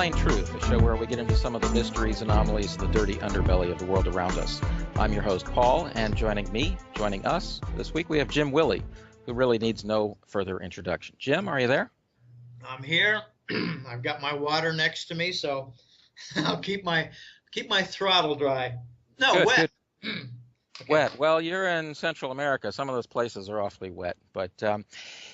Plain Truth, a show where we get into some of the mysteries, anomalies, and the dirty underbelly of the world around us. I'm your host, Paul, and joining us this week, we have Jim Willie, who really needs no further introduction. Jim, are you there? I'm here. I've got my water next to me, so I'll keep my throttle dry. No, good, wet. Good. Okay. Wet. Well, you're in Central America. Some of those places are awfully wet. But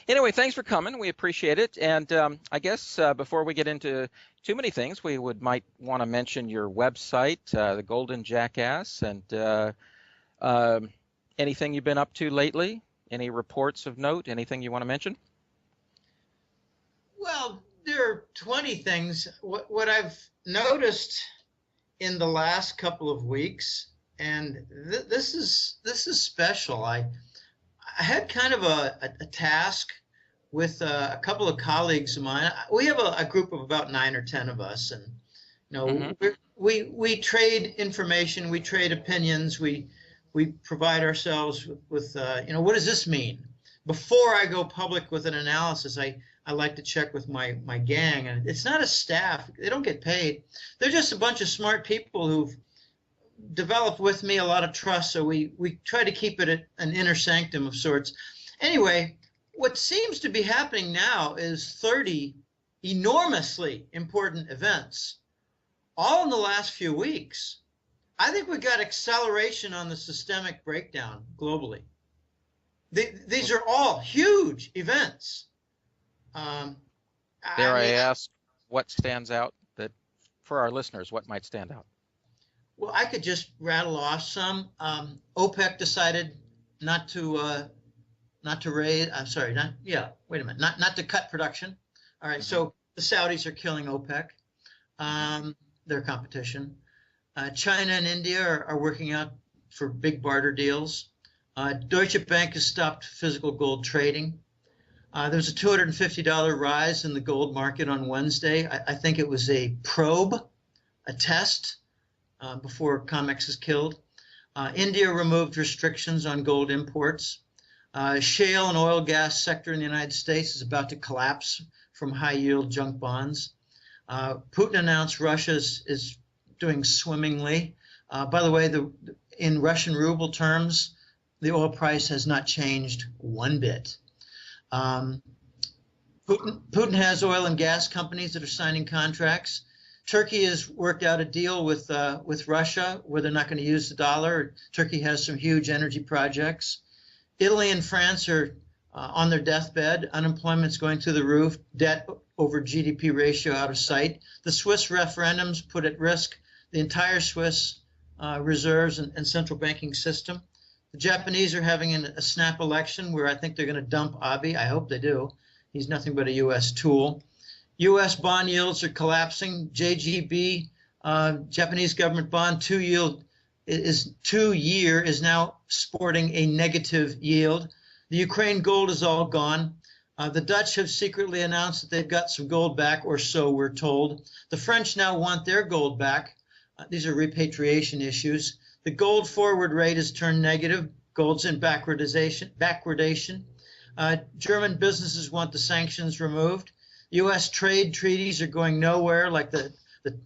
anyway, thanks for coming. We appreciate it. And I guess before we get into too many things, we might want to mention your website, the Golden Jackass, and anything you've been up to lately. Any reports of note? Anything you want to mention? Well, there are 20 things. What I've noticed in the last couple of weeks, and this is special. I had kind of a task with a couple of colleagues of mine. We have a group of about 9 or 10 of us, and we trade information, we trade opinions, we provide ourselves with what does this mean? Before I go public with an analysis, I like to check with my gang, and it's not a staff. They don't get paid. They're just a bunch of smart people who've developed with me a lot of trust, so we try to keep it an inner sanctum of sorts. Anyway, what seems to be happening now is 30 enormously important events, all in the last few weeks. I think we got acceleration on the systemic breakdown globally. These are all huge events. Dare I ask what stands out, that for our listeners, what might stand out? Well, I could just rattle off some. OPEC decided not to raise. I'm sorry, wait a minute, not to cut production. All right, so the Saudis are killing OPEC, their competition. China and India are working out for big barter deals. Deutsche Bank has stopped physical gold trading. There's a $250 rise in the gold market on Wednesday. I think it was a probe, a test. Before COMEX is killed. India removed restrictions on gold imports. Shale and oil gas sector in the United States is about to collapse from high-yield junk bonds. Putin announced Russia is doing swimmingly. By the way, in Russian ruble terms, the oil price has not changed one bit. Putin has oil and gas companies that are signing contracts. Turkey has worked out a deal with Russia where they're not going to use the dollar. Turkey has some huge energy projects. Italy and France are on their deathbed. Unemployment's going through the roof. Debt over GDP ratio out of sight. The Swiss referendums put at risk the entire Swiss reserves and central banking system. The Japanese are having a snap election where I think they're going to dump Abe. I hope they do. He's nothing but a U.S. tool. U.S. bond yields are collapsing. JGB, Japanese government bond, 2-year is now sporting a negative yield. The Ukraine gold is all gone. The Dutch have secretly announced that they've got some gold back, or so we're told. The French now want their gold back. These are repatriation issues. The gold forward rate has turned negative. Gold's in backwardation. German businesses want the sanctions removed. U.S. trade treaties are going nowhere, like the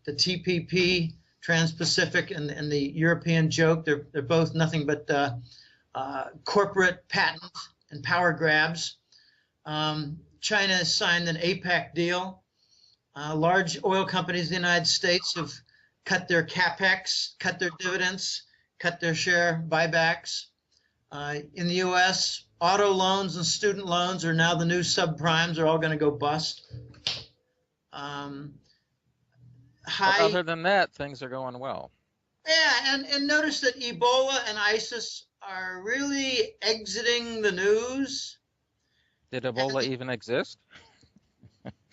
TPP, Trans-Pacific, and the European joke. They're both nothing but corporate patent and power grabs. China has signed an APEC deal. Large oil companies in the United States have cut their capex, cut their dividends, cut their share buybacks. In the U.S., auto loans and student loans are now the new subprimes, are all going to go bust. Other than that, things are going well. Yeah, and notice that Ebola and ISIS are really exiting the news. Did Ebola even exist?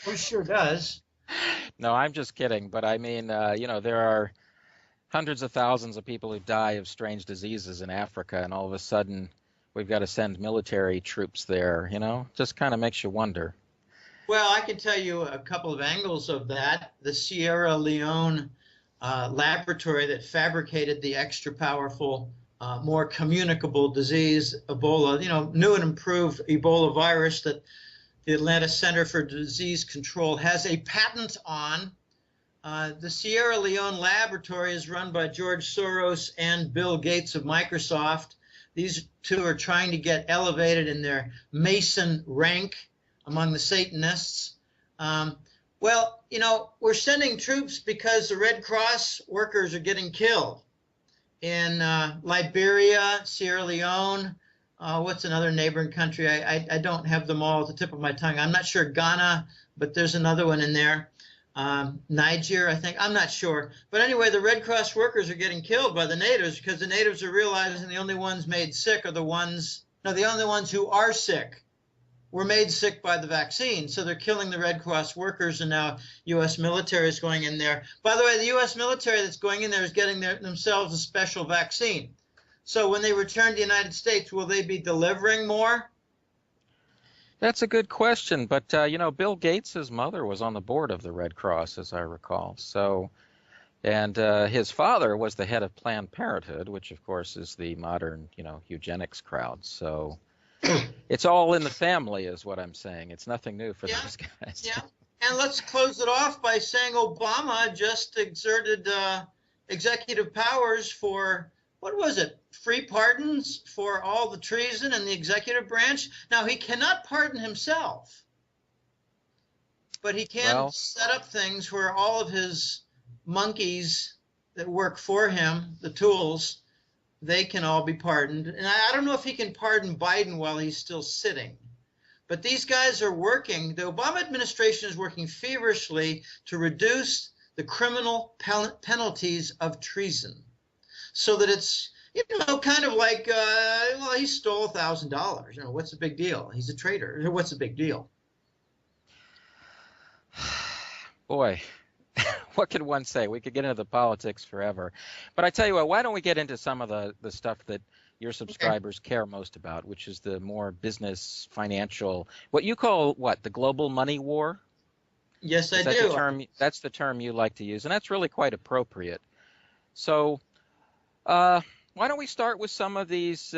It sure does. No, I'm just kidding. But I mean, there are hundreds of thousands of people who die of strange diseases in Africa, and all of a sudden we've got to send military troops there, just kind of makes you wonder. Well, I can tell you a couple of angles of that. The Sierra Leone laboratory that fabricated the extra powerful, more communicable disease, Ebola, new and improved Ebola virus that the Atlanta Center for Disease Control has a patent on, The Sierra Leone laboratory is run by George Soros and Bill Gates of Microsoft. These two are trying to get elevated in their Mason rank among the Satanists. Well, you know, we're sending troops because the Red Cross workers are getting killed in Liberia, Sierra Leone. What's another neighboring country? I don't have them all at the tip of my tongue. I'm not sure Ghana, but there's another one in there. Niger, I think. I'm not sure. But anyway, the Red Cross workers are getting killed by the natives because the natives are realizing the only ones made sick are the only ones who are sick were made sick by the vaccine. So they're killing the Red Cross workers, and now U.S. military is going in there. By the way, the U.S. military that's going in there is getting themselves a special vaccine. So when they return to the United States, will they be delivering more? That's a good question, but you know, Bill Gates' mother was on the board of the Red Cross, as I recall. So, and his father was the head of Planned Parenthood, which of course is the modern, you know, eugenics crowd. So it's all in the family, is what I'm saying. It's nothing new for those guys. Yeah. And let's close it off by saying Obama just exerted executive powers for, what was it, free pardons for all the treason in the executive branch. Now, he cannot pardon himself, but he can set up things where all of his monkeys that work for him, the tools, they can all be pardoned. And I don't know if he can pardon Biden while he's still sitting. But these guys are working. The Obama administration is working feverishly to reduce the criminal penalties of treason so that it's, you know, kind of like, well, he stole $1,000. You know, what's the big deal? He's a traitor. What's the big deal? Boy, what can one say? We could get into the politics forever. But I tell you what, why don't we get into some of the stuff that your subscribers care most about, which is the more business, financial, what you call, what, the global money war? Yes, I do. That's the term you like to use, and that's really quite appropriate. So why don't we start with some of these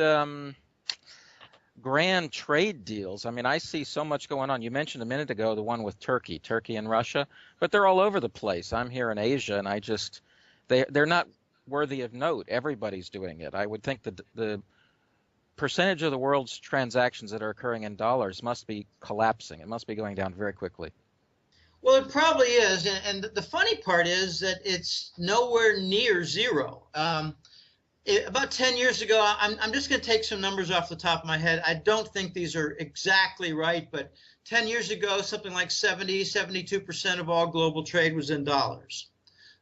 grand trade deals? I mean, I see so much going on. You mentioned a minute ago the one with Turkey and Russia, but they're all over the place. I'm here in Asia, and they're not worthy of note. Everybody's doing it. I would think that the percentage of the world's transactions that are occurring in dollars must be collapsing. It must be going down very quickly. Well, it probably is. And the funny part is that it's nowhere near zero. About 10 years ago, I'm just going to take some numbers off the top of my head. I don't think these are exactly right, but 10 years ago, something like 72% of all global trade was in dollars.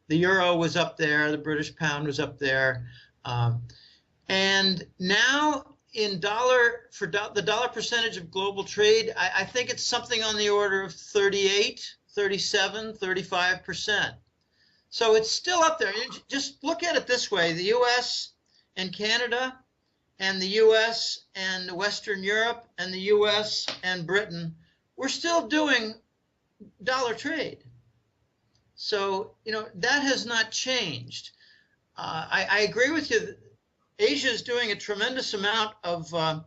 The euro was up there, the British pound was up there. And now in the dollar percentage of global trade, I think it's something on the order of 38, 37, 35%. So it's still up there. Just look at it this way. The U.S. and Canada and the U.S. and Western Europe and the U.S. and Britain, we're still doing dollar trade. So, you know, that has not changed. I agree with you. Asia is doing a tremendous amount of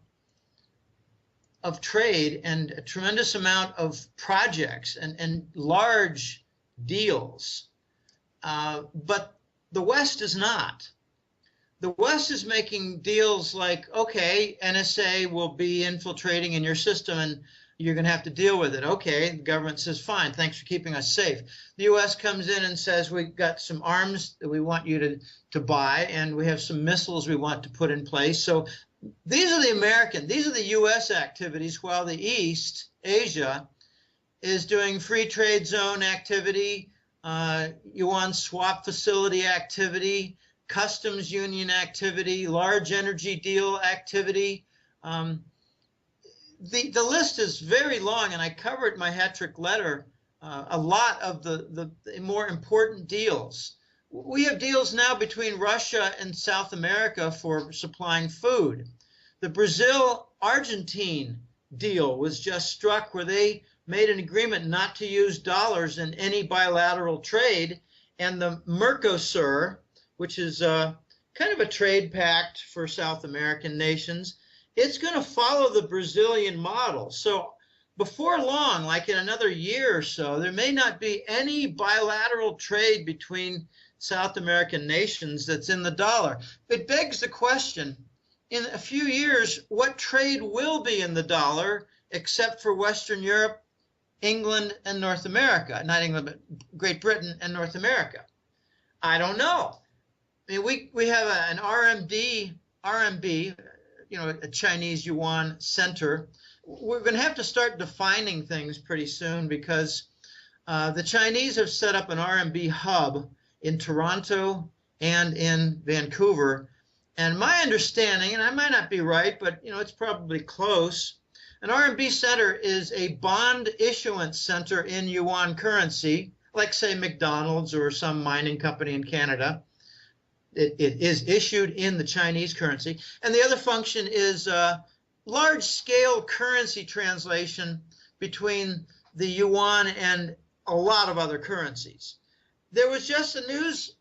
trade and a tremendous amount of projects and large deals. But the West is not. The West is making deals like, okay, NSA will be infiltrating in your system and you're going to have to deal with it. Okay, the government says, fine, thanks for keeping us safe. The U.S. comes in and says, we've got some arms that we want you to buy, and we have some missiles we want to put in place. So these are the U.S. activities, while the East, Asia, is doing free trade zone activity, yuan swap facility activity, customs union activity, large energy deal activity. The list is very long, and I cover it in my hat trick letter, a lot of the more important deals. We have deals now between Russia and South America for supplying food. The Brazil-Argentine deal was just struck where they made an agreement not to use dollars in any bilateral trade, and the Mercosur, which is kind of a trade pact for South American nations, it's going to follow the Brazilian model. So before long, like in another year or so, there may not be any bilateral trade between South American nations that's in the dollar. It begs the question, in a few years, what trade will be in the dollar except for Western Europe, England, and North America? Not England, but Great Britain and North America. I don't know. I mean, we have an RMB, a Chinese yuan center. We're going to have to start defining things pretty soon because the Chinese have set up an RMB hub in Toronto and in Vancouver. And my understanding, and I might not be right, but it's probably close, an RMB center is a bond issuance center in yuan currency, like say McDonald's or some mining company in Canada. It is issued in the Chinese currency. And the other function is large-scale currency translation between the yuan and a lot of other currencies. There was just a news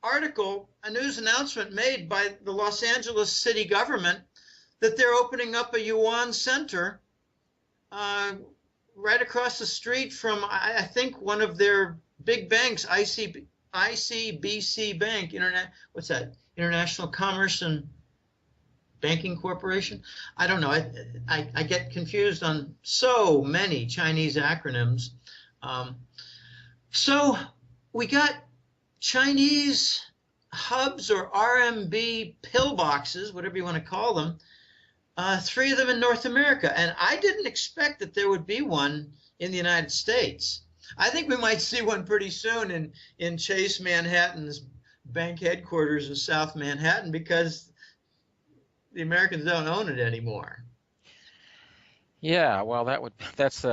article, a news announcement made by the Los Angeles city government that they're opening up a yuan center right across the street from, I think, one of their big banks, ICBC Bank, what's that? International Commerce and Banking Corporation? I don't know. I get confused on so many Chinese acronyms. So we got Chinese hubs or RMB pillboxes, whatever you want to call them, 3 of them in North America. And I didn't expect that there would be one in the United States. I think we might see one pretty soon in Chase Manhattan's bank headquarters in South Manhattan because the Americans don't own it anymore. Yeah, well, that's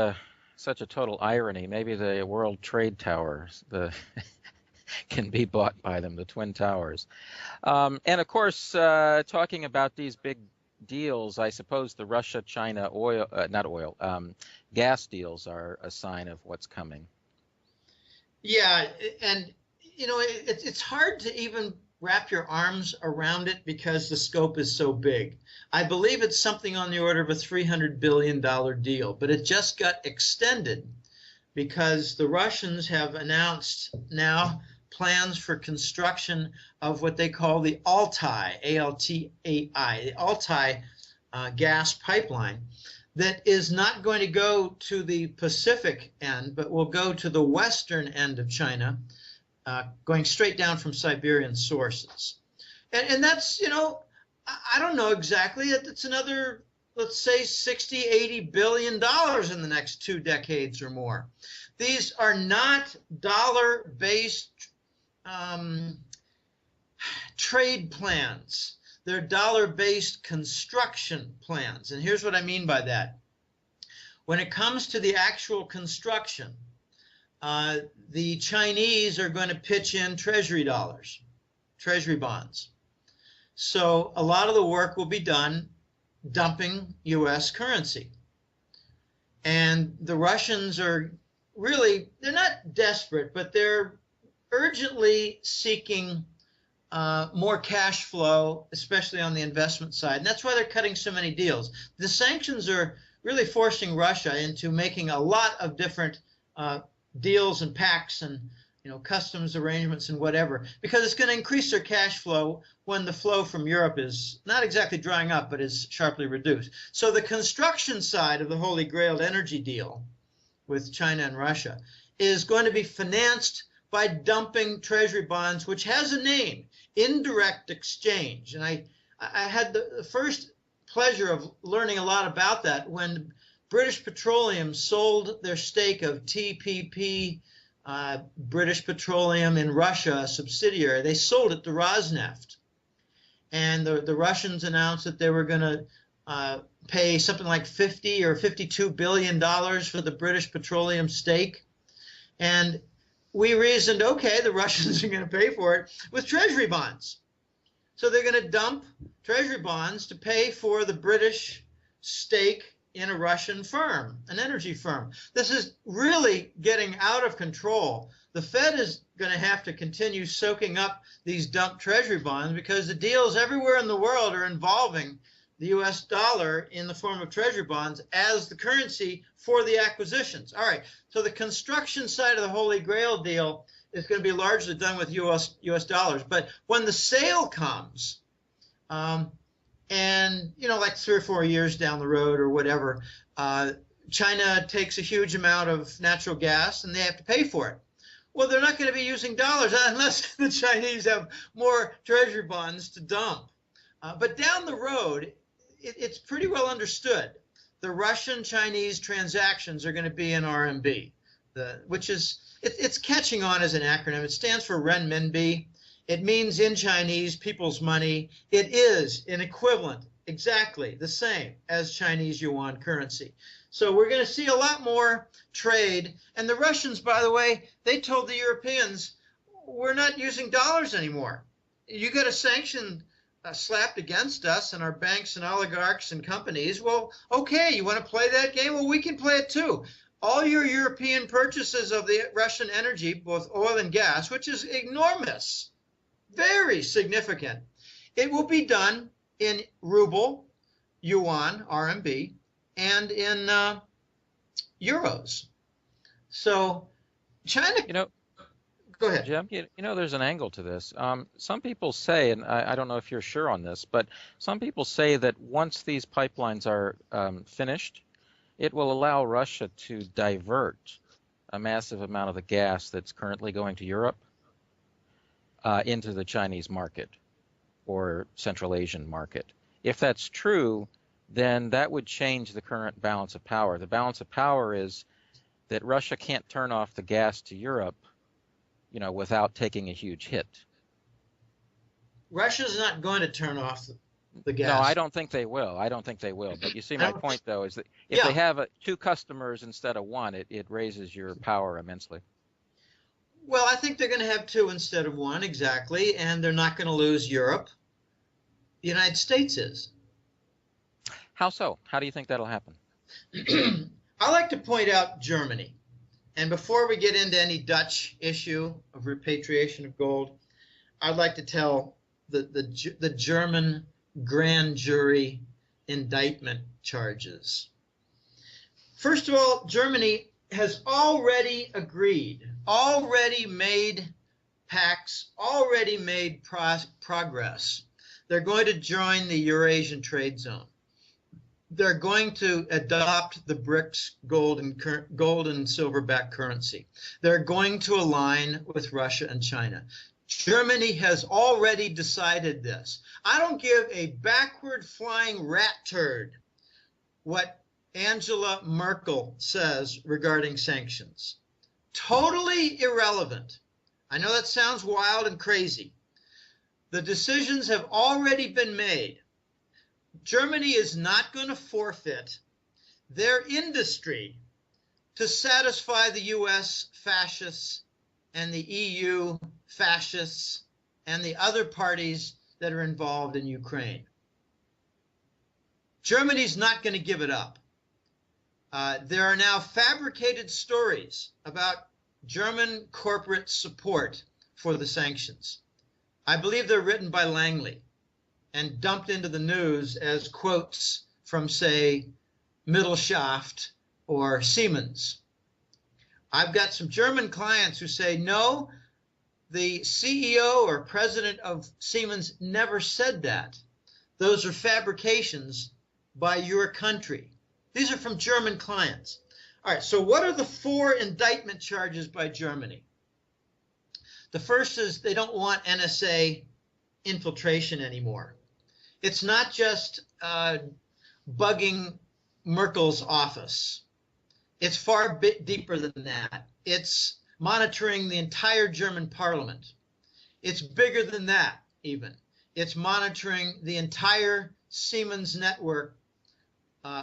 such a total irony. Maybe the World Trade Towers can be bought by them, the Twin Towers. And of course, talking about these big deals, I suppose the Russia-China gas deals are a sign of what's coming. Yeah, and it's hard to even wrap your arms around it because the scope is so big. I believe it's something on the order of a $300 billion deal, but it just got extended because the Russians have announced now plans for construction of what they call the Altai, A-L-T-A-I, the Altai gas pipeline that is not going to go to the Pacific end, but will go to the western end of China, going straight down from Siberian sources. And that's, I don't know exactly. It's another, let's say, $60–80 billion in the next 2 decades or more. These are not dollar-based trade plans. They're dollar-based construction plans. And here's what I mean by that. When it comes to the actual construction, the Chinese are going to pitch in treasury dollars, treasury bonds. So a lot of the work will be done dumping U.S. currency. And the Russians are really, they're not desperate, but they're urgently seeking more cash flow, especially on the investment side. And that's why they're cutting so many deals. The sanctions are really forcing Russia into making a lot of different deals and pacts and customs arrangements and whatever, because it's going to increase their cash flow when the flow from Europe is not exactly drying up, but is sharply reduced. So the construction side of the Holy Grail energy deal with China and Russia is going to be financed by dumping treasury bonds, which has a name, indirect exchange. And I had the first pleasure of learning a lot about that when British Petroleum sold their stake of TPP, British Petroleum in Russia, a subsidiary. They sold it to Rosneft. And the Russians announced that they were going to pay something like $50 or $52 billion for the British Petroleum stake. And we reasoned, okay, the Russians are going to pay for it with treasury bonds. So they're going to dump treasury bonds to pay for the British stake in a Russian firm, an energy firm. This is really getting out of control. The Fed is going to have to continue soaking up these dumped treasury bonds because the deals everywhere in the world are involving the US dollar in the form of treasury bonds as the currency for the acquisitions. All right, so the construction side of the Holy Grail deal is going to be largely done with US dollars. But when the sale comes, and, you know, like 3 or 4 years down the road or whatever, China takes a huge amount of natural gas and they have to pay for it. Well, they're not going to be using dollars unless the Chinese have more treasury bonds to dump. But down the road, it's pretty well understood. The Russian-Chinese transactions are going to be in RMB, which is, it's catching on as an acronym. It stands for renminbi. It means in Chinese, people's money. It is an equivalent, exactly the same as Chinese yuan currency. So we're going to see a lot more trade. And the Russians, by the way, they told the Europeans, we're not using dollars anymore. You got a sanction slapped against us and our banks and oligarchs and companies. Well, okay, you want to play that game? Well, we can play it too. All your European purchases of the Russian energy, both oil and gas, which is enormous, very significant, it will be done in ruble, yuan, RMB, and in euros. So China, go ahead. Jim, there's an angle to this. Some people say, and I don't know if you're sure on this, but some people say that once these pipelines are finished, it will allow Russia to divert a massive amount of the gas that's currently going to Europe into the Chinese market or Central Asian market. If that's true, then that would change the current balance of power. The balance of power is that Russia can't turn off the gas to Europe, without taking a huge hit. Russia's not going to turn off the gas. No, I don't think they will. But you see, my point, though, is that if they have 2 customers instead of 1, it raises your power immensely. Well, I think they're going to have 2 instead of 1, exactly, and they're not going to lose Europe. The United States is. How so? How do you think that'll happen? I like to point out Germany. And before we get into any Dutch issue of repatriation of gold, I'd like to tell the German grand jury indictment charges. First of all, Germany has already agreed, already made pacts, already made progress. They're going to join the Eurasian trade zone. They're going to adopt the BRICS gold and silver-backed currency. They're going to align with Russia and China. Germany has already decided this. I don't give a backward flying rat turd what Angela Merkel says regarding sanctions. Totally irrelevant. I know that sounds wild and crazy. The decisions have already been made. Germany is not going to forfeit their industry to satisfy the U.S. fascists and the EU fascists and the other parties that are involved in Ukraine. Germany's not going to give it up. There are now fabricated stories about German corporate support for the sanctions. I believe they're written by Langley and dumped into the news as quotes from, say, Mittelschaft or Siemens. I've got some German clients who say, no, the CEO or president of Siemens never said that. Those are fabrications by your country. These are from German clients. All right, so what are the 4 indictment charges by Germany? The first is they don't want NSA infiltration anymore. It's not just bugging Merkel's office. It's far bit deeper than that. It's monitoring the entire German parliament. It's bigger than that, even. It's monitoring the entire Siemens network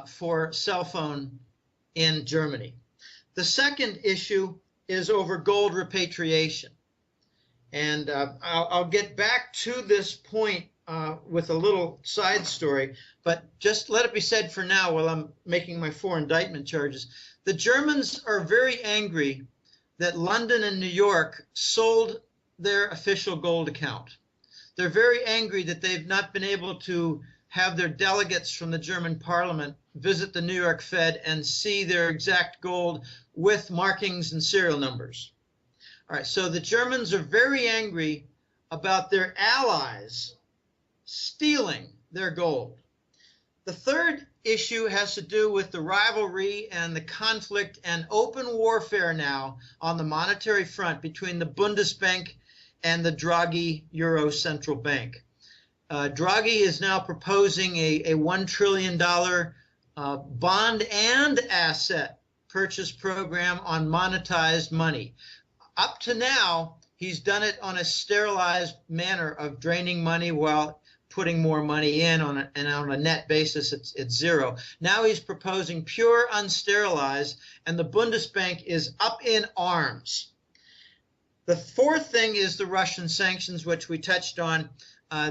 for cell phone in Germany. The second issue is over gold repatriation. And I'll get back to this point with a little side story, but just let it be said for now while I'm making my 4 indictment charges. The Germans are very angry that London and New York sold their official gold account. They're very angry that they've not been able to have their delegates from the German parliament visit the New York Fed and see their exact gold with markings and serial numbers. All right, so the Germans are very angry about their allies stealing their gold. The third issue has to do with the rivalry and the conflict and open warfare now on the monetary front between the Bundesbank and the Draghi Euro Central Bank. Draghi is now proposing a $1 trillion bond and asset purchase program on monetized money. Up to now, he's done it on a sterilized manner of draining money while putting more money in and on a net basis, it's zero. Now he's proposing pure unsterilized, and the Bundesbank is up in arms. The fourth thing is the Russian sanctions, which we touched on.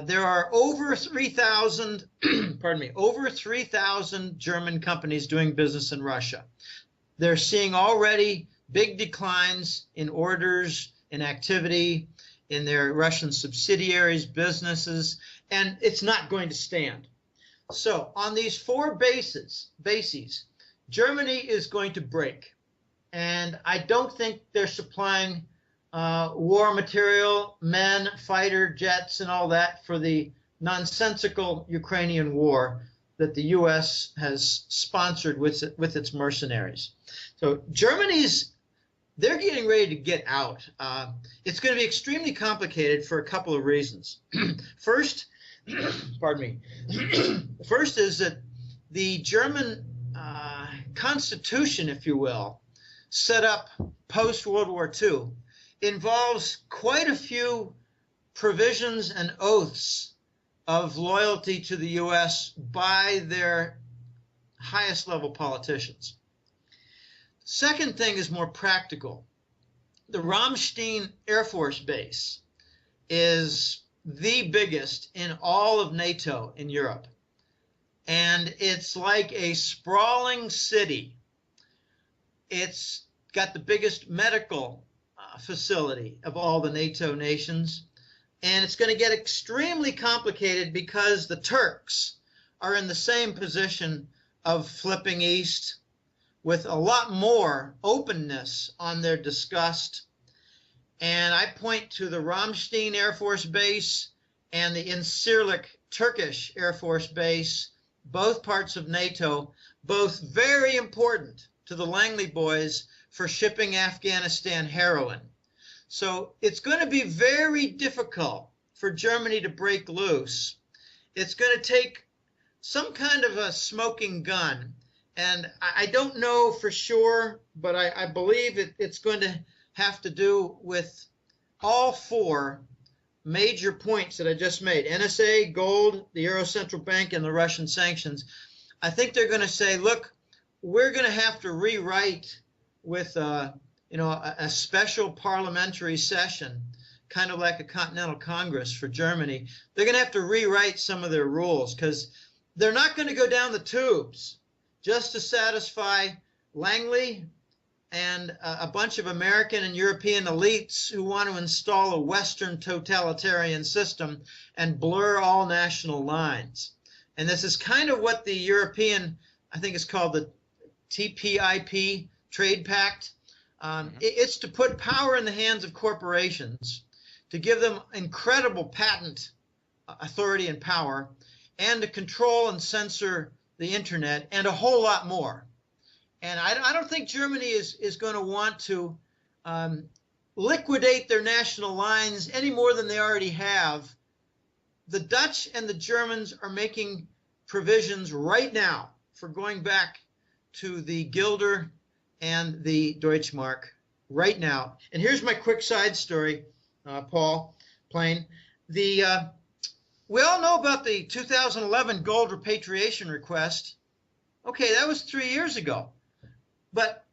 There are over 3,000, pardon me, over 3,000 German companies doing business in Russia. They're seeing already big declines in orders, in activity, in their Russian subsidiaries, businesses, and it's not going to stand. So on these four bases, Germany is going to break. And I don't think they're supplying war material, men, fighter jets, and all that for the nonsensical Ukrainian war that the U.S. has sponsored with its mercenaries. So they're getting ready to get out. It's going to be extremely complicated for a couple of reasons. First, pardon me. First is that the German constitution, if you will, set up post-World War II, involves quite a few provisions and oaths of loyalty to the U.S. by their highest level politicians. Second thing is more practical. The Ramstein Air Force Base is the biggest in all of NATO in Europe. And it's like a sprawling city. It's got the biggest medical facility of all the NATO nations. And it's going to get extremely complicated because the Turks are in the same position of flipping east, with a lot more openness on their disgust. And I point to the Ramstein Air Force Base and the Incirlik Turkish Air Force Base, both parts of NATO, both very important to the Langley boys for shipping Afghanistan heroin. So it's going to be very difficult for Germany to break loose. It's going to take some kind of a smoking gun. And I don't know for sure, but I believe it's going to have to do with all four major points that I just made: NSA, gold, the Euro Central Bank, and the Russian sanctions. I think they're going to say, look, we're going to have to rewrite with a special parliamentary session, kind of like a Continental Congress for Germany. They're going to have to rewrite some of their rules because they're not going to go down the tubes just to satisfy Langley and a bunch of American and European elites who want to install a Western totalitarian system and blur all national lines. And this is kind of what the European, I think it's called the TPIP, Trade Pact. It's to put power in the hands of corporations, to give them incredible patent authority and power, and to control and censor the internet, and a whole lot more. And I don't think Germany is going to want to liquidate their national lines any more than they already have. The Dutch and the Germans are making provisions right now for going back to the Guilder and the Deutschmark right now. And here's my quick side story, Paul Plain. We all know about the 2011 gold repatriation request. Okay, that was 3 years ago. But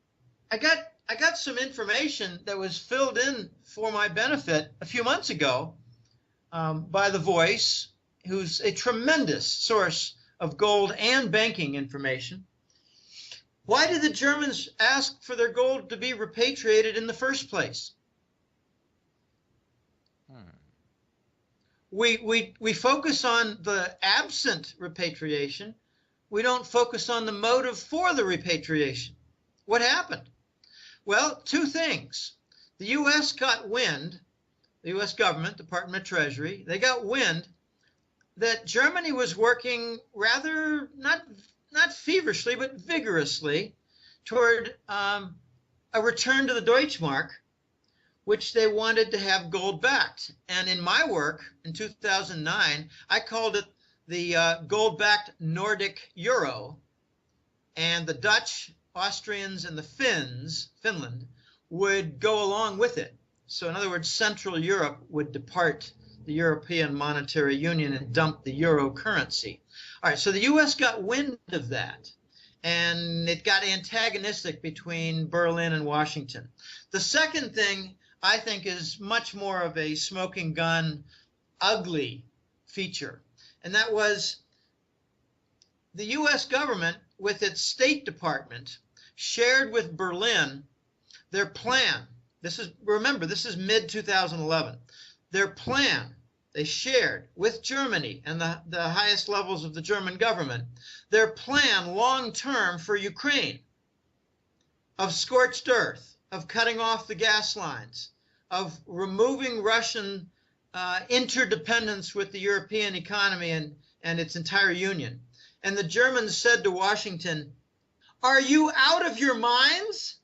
I got some information that was filled in for my benefit a few months ago by The Voice, who's a tremendous source of gold and banking information. Why did the Germans ask for their gold to be repatriated in the first place? we focus on the absent repatriation. We don't focus on the motive for the repatriation. What happened? Well, two things. The U.S. got wind, the U.S. government, Department of Treasury, they got wind that Germany was working rather, not feverishly, but vigorously toward a return to the Deutschmark, which they wanted to have gold-backed. And in my work in 2009, I called it the gold-backed Nordic euro, and the Dutch, Austrians, and the Finland, would go along with it. So in other words, Central Europe would depart the European Monetary Union and dump the euro currency. All right, so the U.S. got wind of that, and it got antagonistic between Berlin and Washington. The second thing I think is much more of a smoking gun, ugly feature, and that was the U.S. government with its State Department shared with Berlin their plan. Remember, this is mid-2011. Their plan, they shared with Germany and the highest levels of the German government, their plan long-term for Ukraine of scorched earth, of cutting off the gas lines, of removing Russian interdependence with the European economy and its entire union. And the Germans said to Washington, "Are you out of your minds?"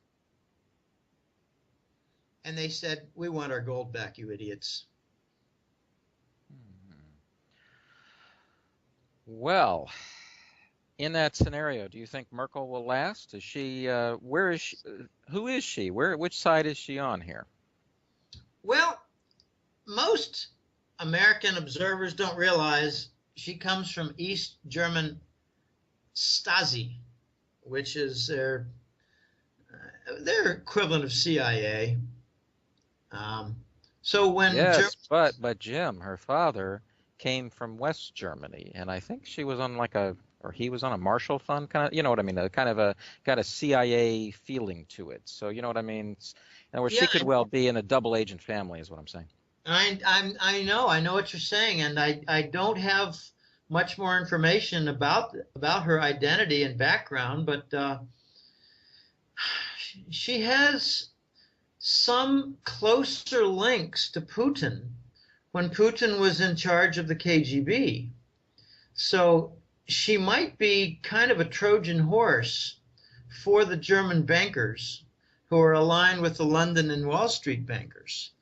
And they said, "We want our gold back, you idiots." Well, in that scenario, do you think Merkel will last? Is she? Where is she? Who is she? Which side is she on here? Well, most American observers don't realize she comes from East German Stasi, which is their equivalent of CIA. So when yes, but Jim, her father came from West Germany, and I think she was on he was on a Marshall Fund kind of, you know what I mean, got a CIA feeling to it. So you know what I mean. In other words, she could well be in a double agent family, is what I'm saying. I know what you're saying, and I don't have much more information about her identity and background, but she has some closer links to Putin when Putin was in charge of the KGB. So she might be kind of a Trojan horse for the German bankers who are aligned with the London and Wall Street bankers.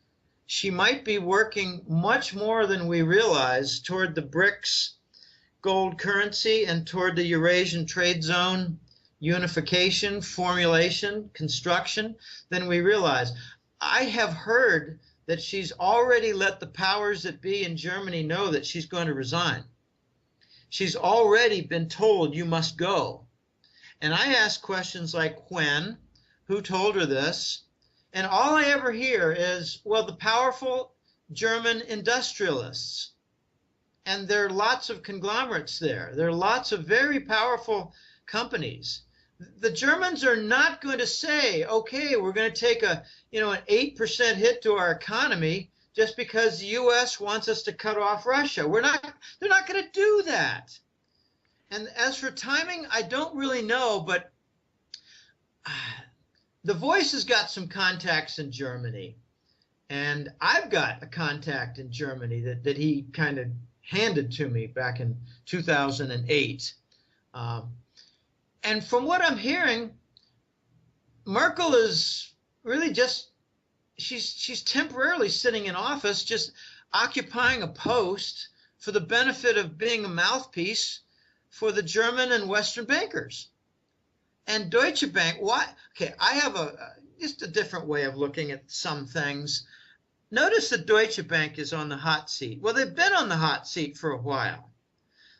She might be working much more than we realize toward the BRICS gold currency and toward the Eurasian trade zone unification, formulation, construction than we realize. I have heard that she's already let the powers that be in Germany know that she's going to resign. She's already been told, "You must go." And I ask questions like when, who told her this? And all I ever hear is, well, the powerful German industrialists. And there are lots of conglomerates there. There are lots of very powerful companies. The Germans are not going to say, okay, we're going to take an 8% hit to our economy just because the U.S. wants us to cut off Russia. They're not going to do that. And as for timing, I don't really know, but The Voice has got some contacts in Germany, and I've got a contact in Germany that he kind of handed to me back in 2008. And from what I'm hearing, Merkel is really just, she's temporarily sitting in office, just occupying a post for the benefit of being a mouthpiece for the German and Western bankers. And Deutsche Bank, why? Okay, I have just a different way of looking at some things. Notice that Deutsche Bank is on the hot seat. Well, they've been on the hot seat for a while.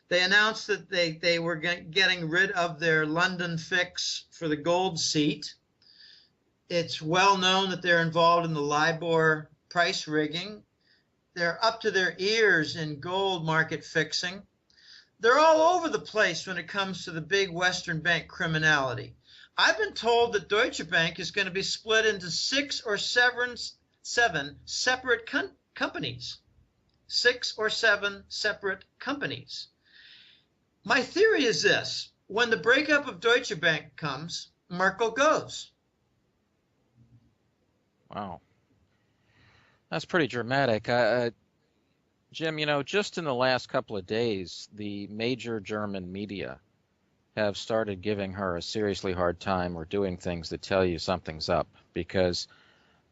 They announced that they were getting rid of their London fix for the gold seat. It's well known that they're involved in the LIBOR price rigging. They're up to their ears in gold market fixing. They're all over the place when it comes to the big Western bank criminality. I've been told that Deutsche Bank is going to be split into 6 or 7 separate companies. 6 or 7 separate companies. My theory is this: when the breakup of Deutsche Bank comes, Merkel goes. Wow. That's pretty dramatic. Jim, just in the last couple of days, the major German media have started giving her a seriously hard time or doing things that tell you something's up, because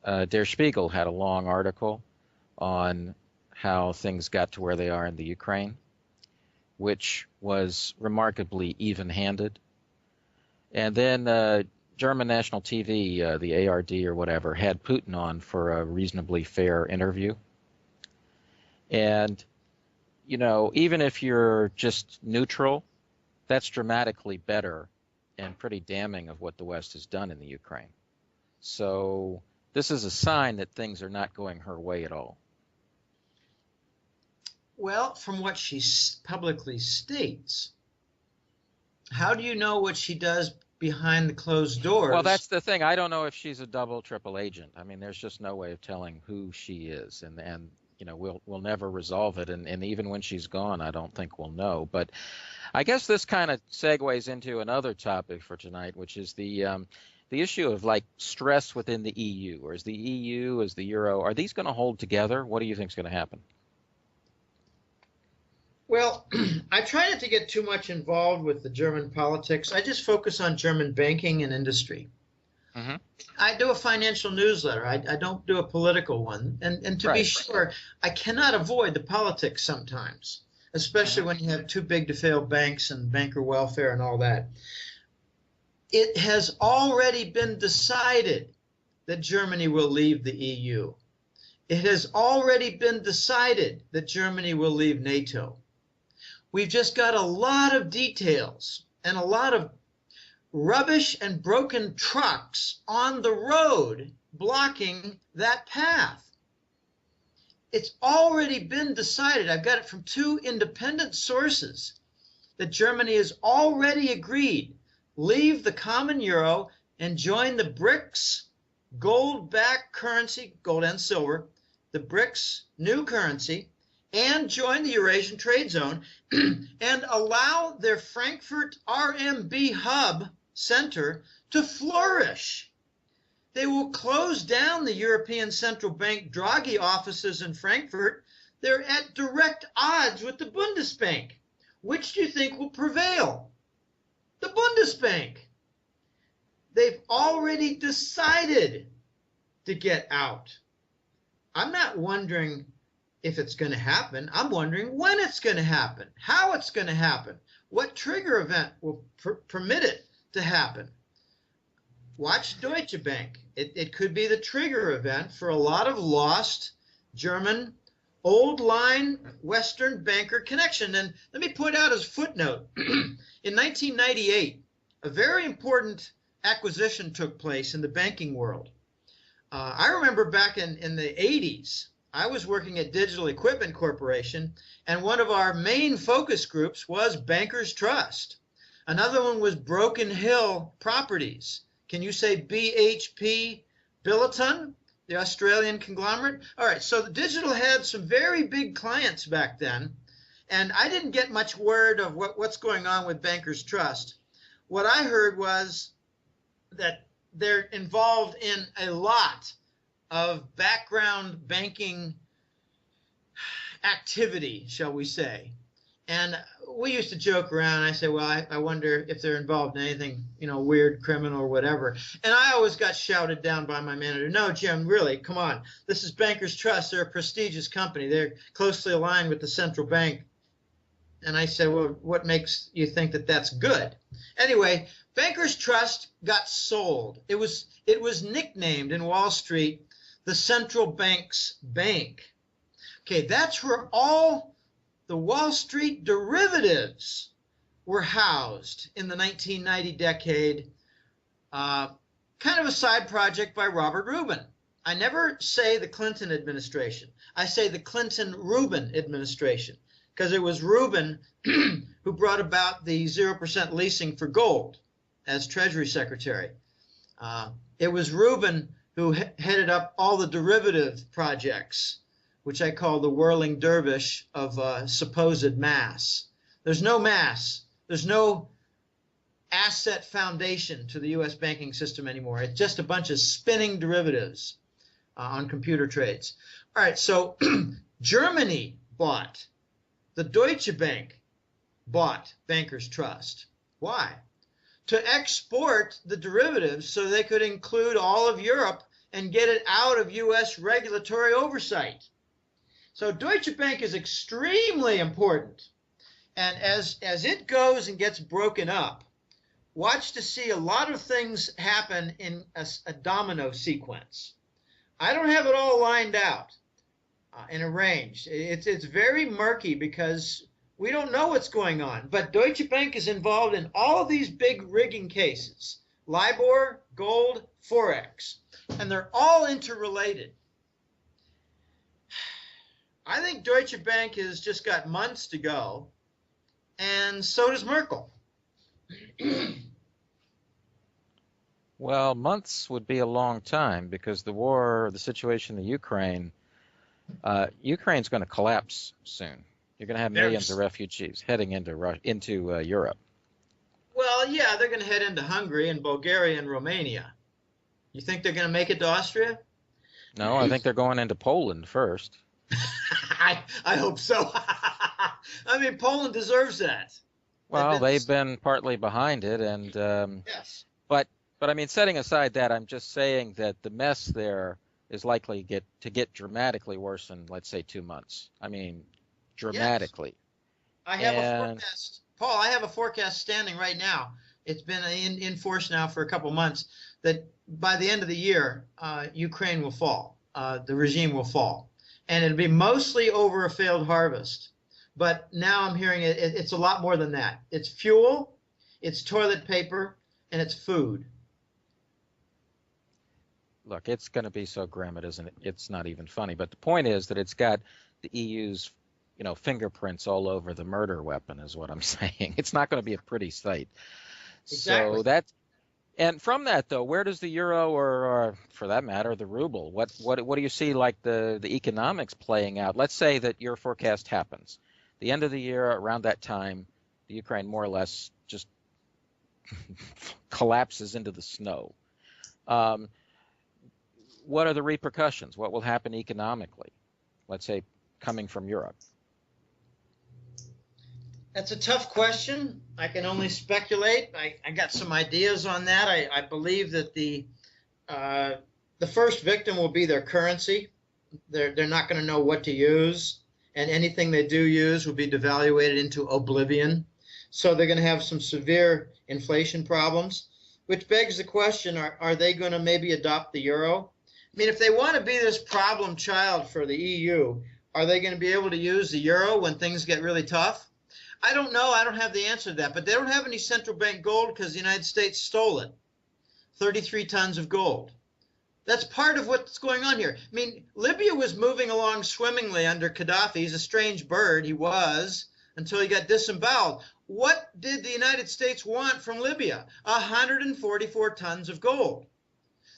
Der Spiegel had a long article on how things got to where they are in the Ukraine, which was remarkably even-handed. And then German national TV, the ARD or whatever, had Putin on for a reasonably fair interview. And, even if you're just neutral, that's dramatically better and pretty damning of what the West has done in the Ukraine. So this is a sign that things are not going her way at all. Well, from what she publicly states, how do you know what she does behind the closed doors? Well, that's the thing. I don't know if she's a double, triple agent. I mean, there's just no way of telling who she is, and we'll never resolve it. And even when she's gone, I don't think we'll know. But I guess this kind of segues into another topic for tonight, which is the issue of stress within the EU. Or is the EU, is the Euro, are these going to hold together? What do you think is going to happen? Well, I try not to get too much involved with the German politics. I just focus on German banking and industry. Mm-hmm. I do a financial newsletter. I don't do a political one. And to be sure, I cannot avoid the politics sometimes, especially when you have too big to fail banks and banker welfare and all that. It has already been decided that Germany will leave the EU. It has already been decided that Germany will leave NATO. We've just got a lot of details and a lot of rubbish and broken trucks on the road blocking that path. It's already been decided. I've got it from 2 independent sources that Germany has already agreed, leave the common euro and join the BRICS gold-backed currency, gold and silver, the BRICS new currency, and join the Eurasian Trade Zone and allow their Frankfurt RMB hub center to flourish. They will close down the European Central Bank Draghi offices in Frankfurt. They're at direct odds with the Bundesbank. Which do you think will prevail? The Bundesbank. They've already decided to get out. I'm not wondering if it's going to happen. I'm wondering when it's going to happen, how it's going to happen, what trigger event will permit it to happen. Watch Deutsche Bank. It could be the trigger event for a lot of lost German old line Western banker connection. And let me point out as footnote, in 1998, a very important acquisition took place in the banking world. I remember back in the 80s, I was working at Digital Equipment Corporation, and one of our main focus groups was Bankers Trust. Another one was Broken Hill Properties. Can you say BHP Billiton, the Australian conglomerate? All right, so the Digital had some very big clients back then, and I didn't get much word of what's going on with Bankers Trust. What I heard was that they're involved in a lot of background banking activity, shall we say. And we used to joke around. I say, well, I wonder if they're involved in anything, weird, criminal, or whatever. And I always got shouted down by my manager. No, Jim, really, come on. This is Bankers Trust. They're a prestigious company. They're closely aligned with the central bank. And I said, well, what makes you think that that's good? Anyway, Bankers Trust got sold. It was nicknamed in Wall Street the central bank's bank. Okay, that's where all the Wall Street derivatives were housed in the 1990 decade. Kind of a side project by Robert Rubin. I never say the Clinton administration. I say the Clinton-Rubin administration, because it was Rubin who brought about the 0% leasing for gold as Treasury Secretary. It was Rubin who headed up all the derivative projects which I call the whirling dervish of supposed mass. There's no mass. There's no asset foundation to the U.S. banking system anymore. It's just a bunch of spinning derivatives on computer trades. All right, so Germany bought. The Deutsche Bank bought Bankers Trust. Why? To export the derivatives so they could include all of Europe and get it out of U.S. regulatory oversight. So Deutsche Bank is extremely important. And as it goes and gets broken up, watch to see a lot of things happen in a domino sequence. I don't have it all lined out and arranged. It's very murky because we don't know what's going on. But Deutsche Bank is involved in all of these big rigging cases: LIBOR, gold, Forex. And they're all interrelated. I think Deutsche Bank has just got months to go, and so does Merkel. Well, months would be a long time because the situation in the Ukraine's going to collapse soon. You're going to have millions of refugees heading into Europe. Well, yeah, they're going to head into Hungary and Bulgaria and Romania. You think they're going to make it to Austria? No, I think they're going into Poland first. I hope so. I mean, Poland deserves that. Well, they've been partly behind it, and yes. But I mean, setting aside that, I'm just saying that the mess there is likely to get dramatically worse in, let's say, 2 months. I mean, dramatically. Yes. I have a forecast, Paul. I have a forecast standing right now. It's been in force now for a couple months, that by the end of the year, Ukraine will fall. The regime will fall. And it'll be mostly over a failed harvest. But now I'm hearing it's a lot more than that. It's fuel, it's toilet paper, and it's food. Look, it's going to be so grim, it's not even funny. But the point is that it's got the EU's, fingerprints all over the murder weapon, is what I'm saying. It's not going to be a pretty sight. Exactly. So and from that, though, where does the euro, or for that matter, the ruble, what do you see like the economics playing out? Let's say that your forecast happens. The end of the year, around that time, the Ukraine more or less just collapses into the snow. What are the repercussions? What will happen economically, let's say, coming from Europe? That's a tough question. I can only speculate. I got some ideas on that. I believe that the first victim will be their currency. They're not going to know what to use, and anything they do use will be devaluated into oblivion. So they're going to have some severe inflation problems, which begs the question, are they going to maybe adopt the euro? I mean, if they want to be this problem child for the EU, are they going to be able to use the euro when things get really tough? I don't know. I don't have the answer to that. But they don't have any central bank gold because the United States stole it. 33 tons of gold. That's part of what's going on here. I mean, Libya was moving along swimmingly under Gaddafi. He's a strange bird. He was, until he got disemboweled. What did the United States want from Libya? 144 tons of gold.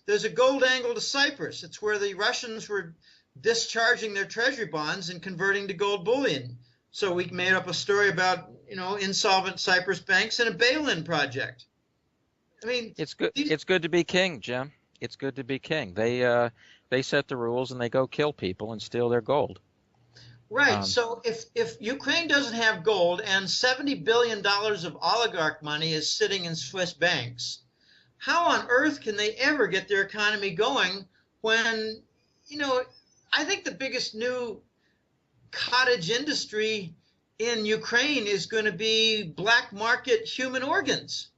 There's a gold angle to Cyprus. It's where the Russians were discharging their treasury bonds and converting to gold bullion. So we made up a story about, insolvent Cyprus banks and a bail-in project. I mean, it's good. It's good to be king, Jim. It's good to be king. They set the rules and they go kill people and steal their gold. Right. So if Ukraine doesn't have gold and $70 billion of oligarch money is sitting in Swiss banks, how on earth can they ever get their economy going when, I think the biggest new cottage industry in Ukraine is going to be black market human organs.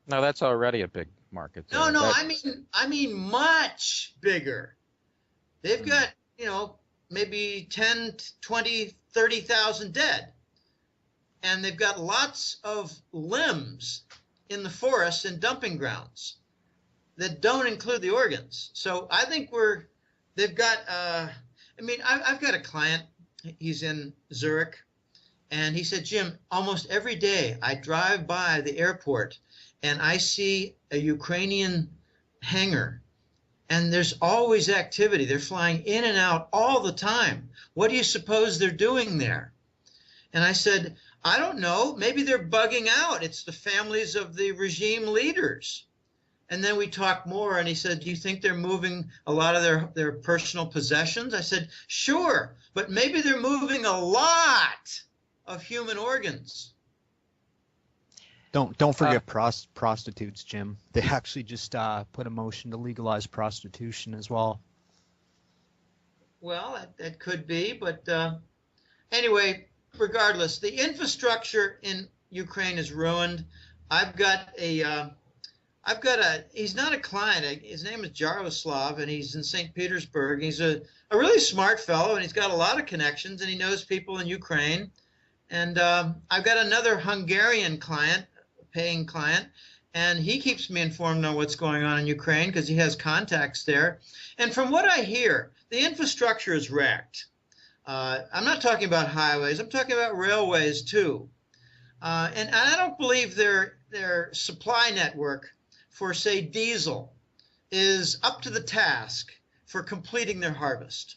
No, that's already a big market there. No, I mean much bigger. They've got, maybe 10, 20, 30,000 dead. And they've got lots of limbs in the forests and dumping grounds that don't include the organs. So I think they've got, I've got a client, he's in Zurich, and he said, Jim, almost every day I drive by the airport and I see a Ukrainian hangar and there's always activity. They're flying in and out all the time. What do you suppose they're doing there? And I said, I don't know. Maybe they're bugging out. It's the families of the regime leaders. And then we talked more, and he said, do you think they're moving a lot of their personal possessions? I said, sure, but maybe they're moving a lot of human organs. Don't forget prostitutes, Jim. They actually just put a motion to legalize prostitution as well. Well, that could be, but anyway, regardless, the infrastructure in Ukraine is ruined. I've got a, he's not a client. His name is Jaroslav, and he's in St. Petersburg. He's a really smart fellow, and he's got a lot of connections, and he knows people in Ukraine. And I've got another Hungarian client, paying client, and he keeps me informed on what's going on in Ukraine because he has contacts there. And from what I hear, the infrastructure is wrecked. I'm not talking about highways. I'm talking about railways too. And I don't believe their supply network for, say, diesel is up to the task for completing their harvest.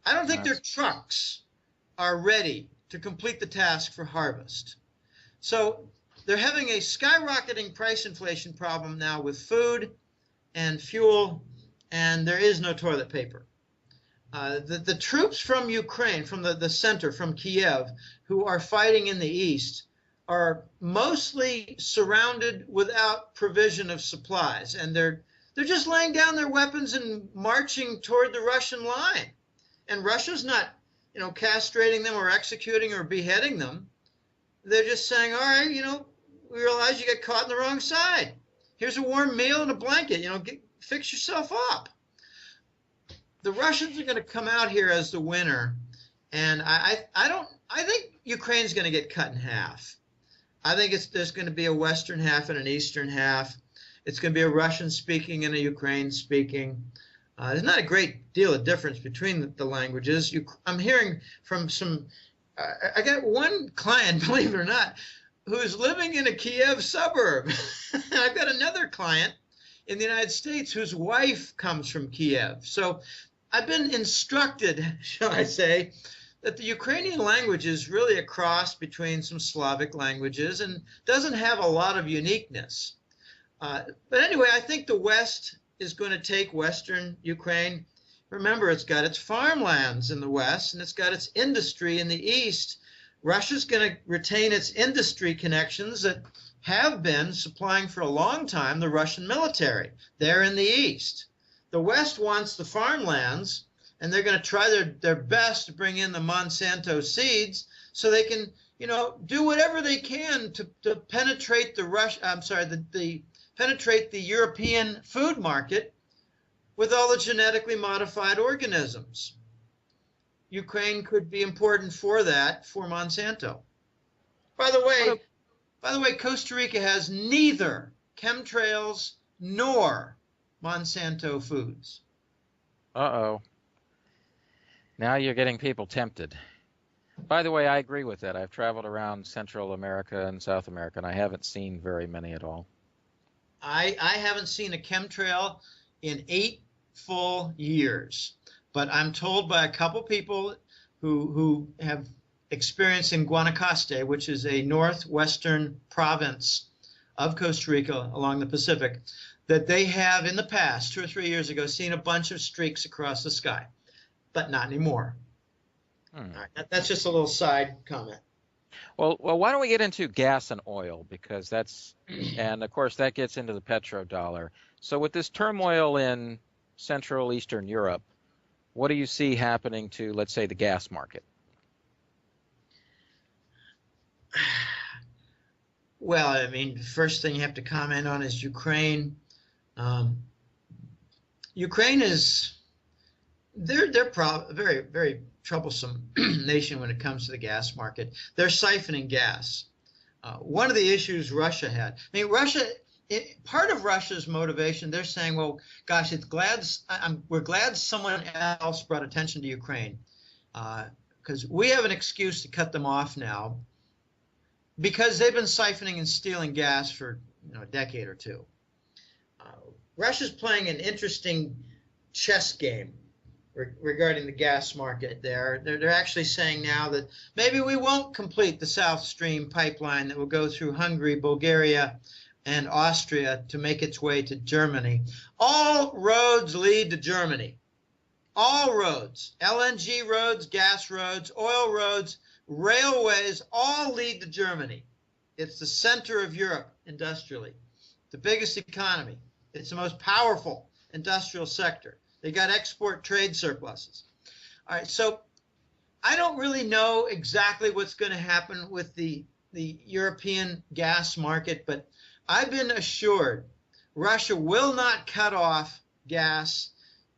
I don't think their trucks are ready to complete the task for harvest. So they're having a skyrocketing price inflation problem now with food and fuel, and there is no toilet paper. The troops from Ukraine, from the center, from Kiev, who are fighting in the east, are mostly surrounded without provision of supplies, and they're just laying down their weapons and marching toward the Russian line. And Russia's not, castrating them or executing or beheading them. They're just saying, all right, we realize you got caught on the wrong side. Here's a warm meal and a blanket, fix yourself up. The Russians are going to come out here as the winner, and I think Ukraine's going to get cut in half. I think there's going to be a Western half and an Eastern half. It's going to be a Russian-speaking and a Ukraine-speaking. There's not a great deal of difference between the languages. I'm hearing from some, I got one client, believe it or not, who's living in a Kiev suburb. I've got another client in the United States whose wife comes from Kiev. So I've been instructed, shall I say, that the Ukrainian language is really a cross between some Slavic languages and doesn't have a lot of uniqueness. But anyway, I think the West is going to take Western Ukraine. Remember, it's got its farmlands in the West, and it's got its industry in the East. Russia's going to retain its industry connections that have been supplying for a long time the Russian military. They're in the East. The West wants the farmlands, and they're going to try their best to bring in the Monsanto seeds so they can, do whatever they can to penetrate penetrate the European food market with all the genetically modified organisms. Ukraine could be important for that, for Monsanto. By the way, Costa Rica has neither chemtrails nor Monsanto foods. Uh-oh. Now you're getting people tempted. By the way, I agree with that. I've traveled around Central America and South America, and I haven't seen very many at all. I haven't seen a chemtrail in 8 full years, but I'm told by a couple people who have experience in Guanacaste, which is a northwestern province of Costa Rica along the Pacific, that they have in the past, 2 or 3 years ago, seen a bunch of streaks across the sky, but not anymore. All right, that's just a little side comment. Well, why don't we get into gas and oil, because and of course that gets into the petrodollar. So with this turmoil in Central Eastern Europe, what do you see happening to, let's say, the gas market? Well, I mean, the first thing you have to comment on is Ukraine. Ukraine is they're very, very troublesome nation when it comes to the gas market. They're siphoning gas. One of the issues Russia had. I mean, part of Russia's motivation, they're saying, well, gosh, we're glad someone else brought attention to Ukraine because we have an excuse to cut them off now because they've been siphoning and stealing gas for a decade or two. Russia's playing an interesting chess game regarding the gas market there. They're actually saying now that maybe we won't complete the South Stream pipeline that will go through Hungary, Bulgaria, and Austria to make its way to Germany. All roads lead to Germany. All roads, LNG roads, gas roads, oil roads, railways, all lead to Germany. It's the center of Europe industrially, the biggest economy. It's the most powerful industrial sector. They got export trade surpluses. All right, so I don't really know exactly what's going to happen with the European gas market, but I've been assured Russia will not cut off gas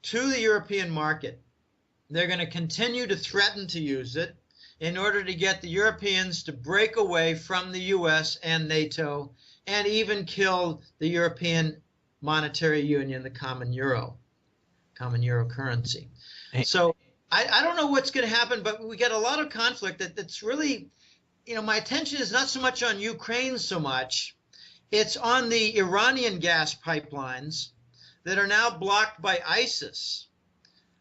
to the European market. They're going to continue to threaten to use it in order to get the Europeans to break away from the US and NATO and even kill the European monetary union, the common euro currency. So I don't know what's going to happen, but we get a lot of conflict that's really, my attention is not so much on Ukraine so much. It's on the Iranian gas pipelines that are now blocked by ISIS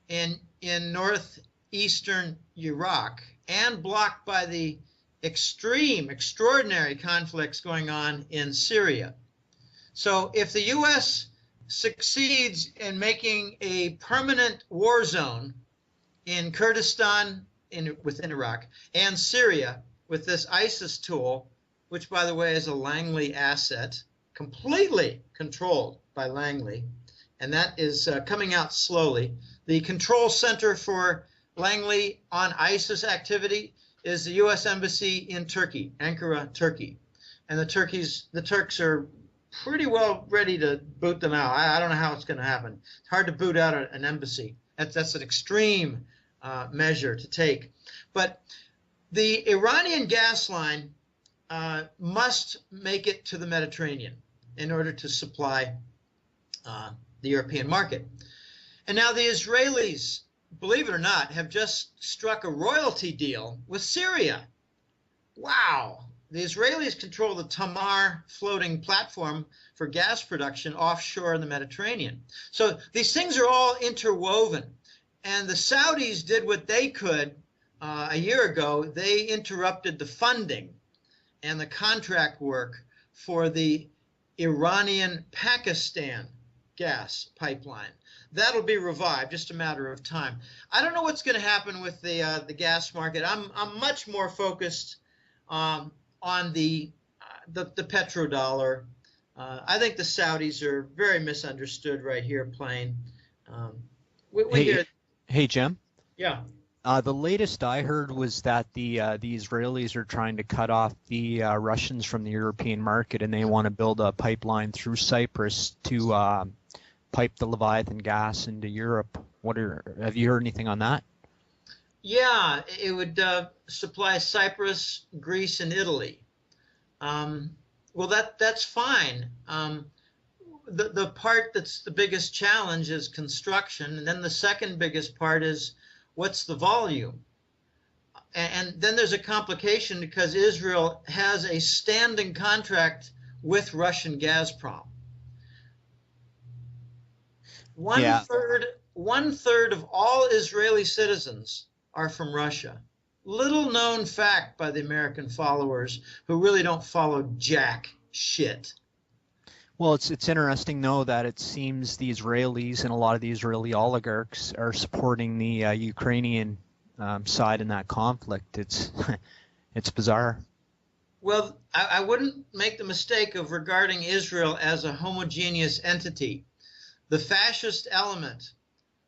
in northeastern Iraq and blocked by the extraordinary conflicts going on in Syria. So if the U.S. succeeds in making a permanent war zone in Kurdistan within Iraq and Syria with this ISIS tool, which, by the way, is a Langley asset, completely controlled by Langley, and that is coming out slowly. The control center for Langley on ISIS activity is the U.S. Embassy in Turkey, Ankara, Turkey. And the Turks are pretty well ready to boot them out. I don't know how it's going to happen. It's hard to boot out an embassy. That's an extreme measure to take. But the Iranian gas line must make it to the Mediterranean in order to supply the European market. And now the Israelis, believe it or not, have just struck a royalty deal with Syria. Wow. The Israelis control the Tamar floating platform for gas production offshore in the Mediterranean. So these things are all interwoven. And the Saudis did what they could a year ago. They interrupted the funding and the contract work for the Iranian-Pakistan gas pipeline. That'll be revived, just a matter of time. I don't know what's going to happen with the gas market. I'm much more focused on the petrodollar. I think the Saudis are very misunderstood right here, plain. Hey, Jim. Yeah. The latest I heard was that the Israelis are trying to cut off the Russians from the European market, and they want to build a pipeline through Cyprus to pipe the Leviathan gas into Europe. Have you heard anything on that? Yeah, it would supply Cyprus, Greece, and Italy. Well, that's fine. The part that's the biggest challenge is construction, and then the second biggest part is what's the volume? And then there's a complication because Israel has a standing contract with Russian Gazprom. One third of all Israeli citizens are from Russia. Little known fact by the American followers who really don't follow jack shit. Well, it's interesting, though, that it seems the Israelis and a lot of the Israeli oligarchs are supporting the Ukrainian side in that conflict. It's bizarre. Well, I wouldn't make the mistake of regarding Israel as a homogeneous entity. The fascist element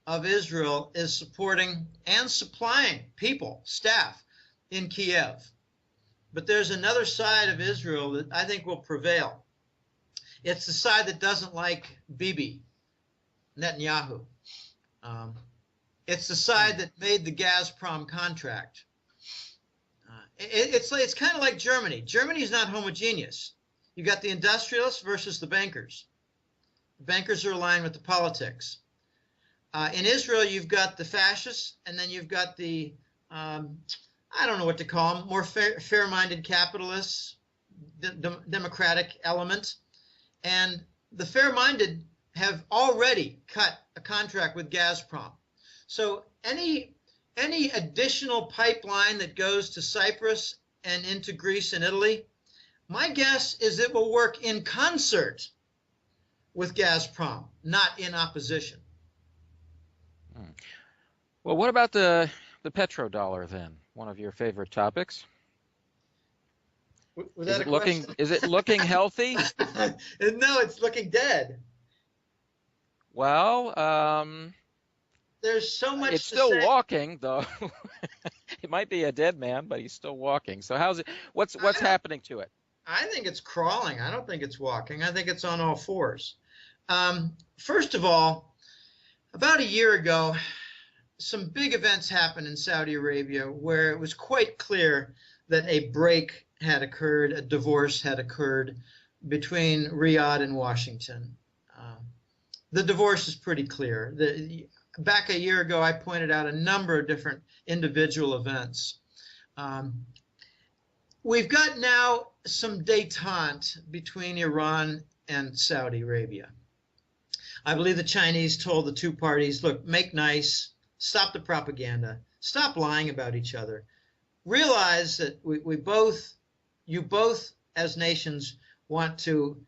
of Israel is supporting and supplying people, staff, in Kiev. But there's another side of Israel that I think will prevail. It's the side that doesn't like Bibi, Netanyahu. It's the side that made the Gazprom contract. It's kind of like Germany. Germany is not homogeneous. You got the industrialists versus the bankers. The bankers are aligned with the politics. In Israel, you've got the fascists, and then you've got the, I don't know what to call them, more fair-minded capitalists, the democratic element. And the fair-minded have already cut a contract with Gazprom. So any additional pipeline that goes to Cyprus and into Greece and Italy, my guess is it will work in concert with Gazprom, not in opposition. Well, what about the petrodollar then? One of your favorite topics. Was that a question? Is it looking healthy? No, it's looking dead. Well, there's so much. It's still walking, though. It might be a dead man, but he's still walking. So how's it? What's happening to it? I think it's crawling. I don't think it's walking. I think it's on all fours. First of all, about a year ago, some big events happened in Saudi Arabia where it was quite clear that a break had occurred, a divorce had occurred between Riyadh and Washington. The divorce is pretty clear. Back a year ago, I pointed out a number of different individual events. We've got now some détente between Iran and Saudi Arabia. I believe the Chinese told the two parties, look, make nice, stop the propaganda, stop lying about each other. Realize that you both as nations want to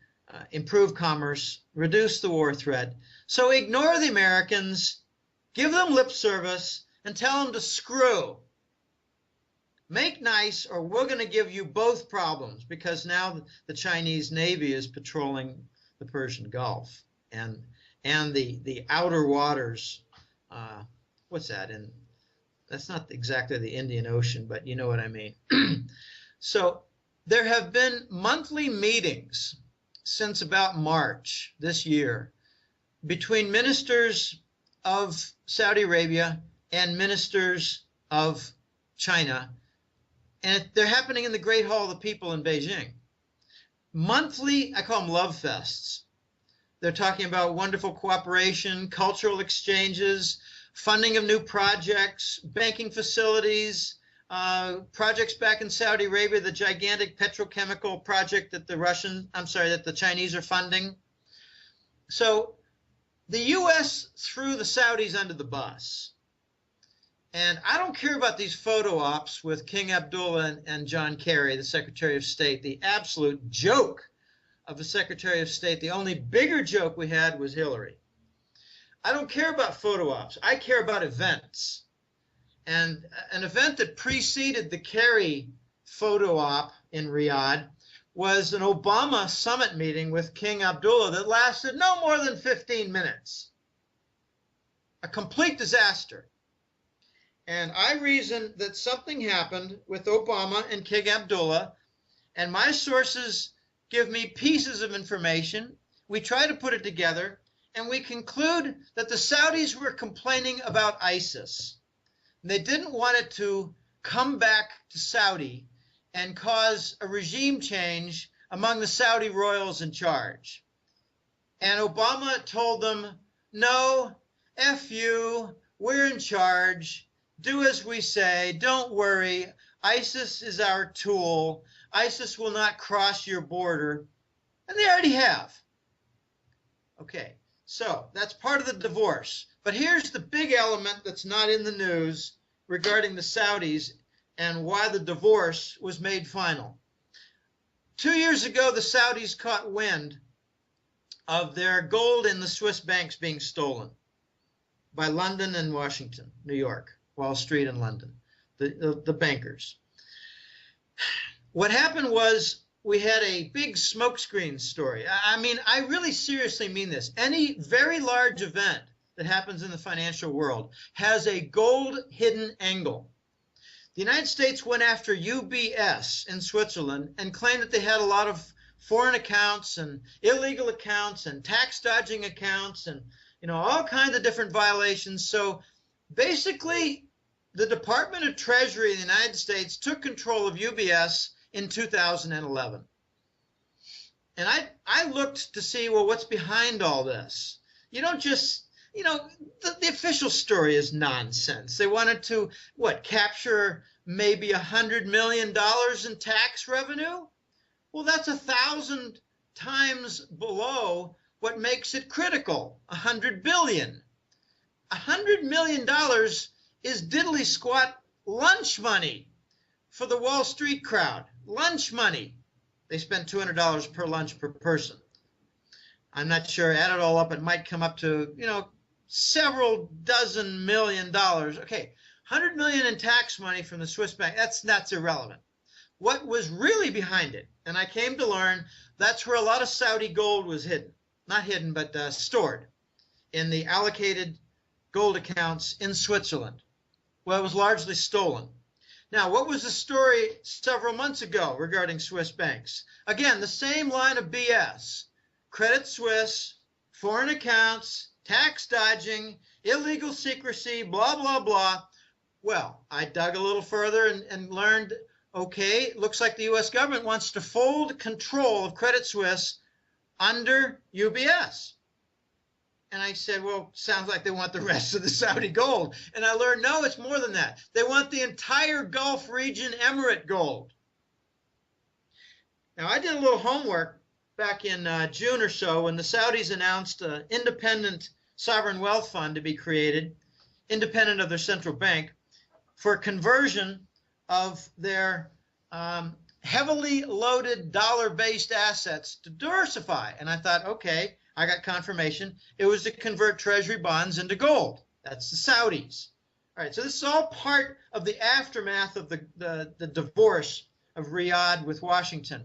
improve commerce, reduce the war threat. So ignore the Americans, give them lip service, and tell them to screw. Make nice, or we're going to give you both problems, because now the Chinese Navy is patrolling the Persian Gulf and the outer waters. What's that? And that's not exactly the Indian Ocean, but you know what I mean. So there have been monthly meetings since about March this year between ministers of Saudi Arabia and ministers of China, and they're happening in the Great Hall of the People in Beijing. Monthly, I call them love fests. They're talking about wonderful cooperation, cultural exchanges, funding of new projects, banking facilities, projects back in Saudi Arabia, the gigantic petrochemical project that the Chinese are funding. So the U.S. threw the Saudis under the bus. And I don't care about these photo ops with King Abdullah and John Kerry, the Secretary of State, the absolute joke of the Secretary of State. The only bigger joke we had was Hillary. I don't care about photo ops. I care about events. And an event that preceded the Kerry photo op in Riyadh was an Obama summit meeting with King Abdullah that lasted no more than 15 minutes. A complete disaster. And I reasoned that something happened with Obama and King Abdullah, and my sources give me pieces of information. We try to put it together, and we conclude that the Saudis were complaining about ISIS. They didn't want it to come back to Saudi and cause a regime change among the Saudi royals in charge. And Obama told them, no, F you, we're in charge. Do as we say. Don't worry. ISIS is our tool. ISIS will not cross your border. And they already have. Okay, so that's part of the divorce. But here's the big element that's not in the news regarding the Saudis and why the divorce was made final. 2 years ago, the Saudis caught wind of their gold in the Swiss banks being stolen by London and Washington, New York. Wall Street and London, the bankers. What happened was we had a big smokescreen story. I mean, I really seriously mean this. Any very large event that happens in the financial world has a gold hidden angle. The United States went after UBS in Switzerland and claimed that they had a lot of foreign accounts and illegal accounts and tax dodging accounts and all kinds of different violations. So basically, the Department of Treasury of the United States took control of UBS in 2011. And I looked to see, well, what's behind all this? You don't just, the official story is nonsense. They wanted to, capture maybe $100 million in tax revenue? Well, that's 1,000 times below what makes it critical, $100 billion. $100 million is diddly squat lunch money for the Wall Street crowd. Lunch money. They spend $200 per lunch per person. I'm not sure, add it all up, it might come up to, several dozen $1 million. Okay, $100 million in tax money from the Swiss bank, that's irrelevant. What was really behind it, and I came to learn, that's where a lot of Saudi gold was hidden. Not hidden, but stored in the allocated gold accounts in Switzerland. Well, it was largely stolen. Now, what was the story several months ago regarding Swiss banks? Again, the same line of BS. Credit Suisse, foreign accounts, tax dodging, illegal secrecy, blah, blah, blah. Well, I dug a little further and learned, okay, it looks like the U.S. government wants to fold control of Credit Suisse under UBS. And I said, well, sounds like they want the rest of the Saudi gold. And I learned, no, it's more than that. They want the entire Gulf region Emirate gold. Now, I did a little homework back in June or so when the Saudis announced an independent sovereign wealth fund to be created, independent of their central bank, for conversion of their heavily loaded dollar-based assets to diversify. And I thought, okay, I got confirmation. It was to convert treasury bonds into gold. That's the Saudis. All right, so this is all part of the aftermath of the divorce of Riyadh with Washington.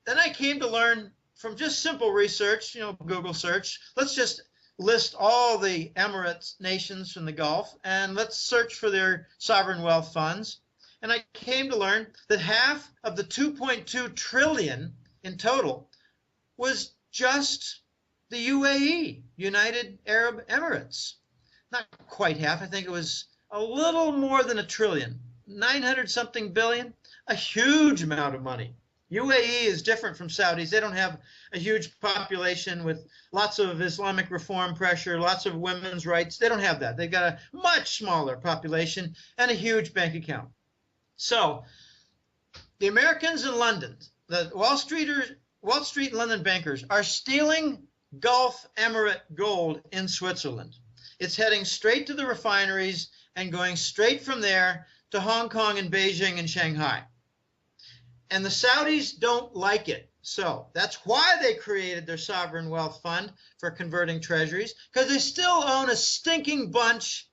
Then I came to learn from just simple research, Google search, let's just list all the Emirates nations from the Gulf and let's search for their sovereign wealth funds. And I came to learn that half of the 2.2 trillion in total was just the UAE, United Arab Emirates. Not quite half. I think it was a little more than $1 trillion, 900-something billion, a huge amount of money. UAE is different from Saudis. They don't have a huge population with lots of Islamic reform pressure, lots of women's rights. They don't have that. They've got a much smaller population and a huge bank account. So the Americans in London, the Wall Street and London bankers are stealing Gulf Emirate gold in Switzerland. It's heading straight to the refineries and going straight from there to Hong Kong and Beijing and Shanghai. And the Saudis don't like it. So that's why they created their sovereign wealth fund for converting treasuries, because they still own a stinking bunch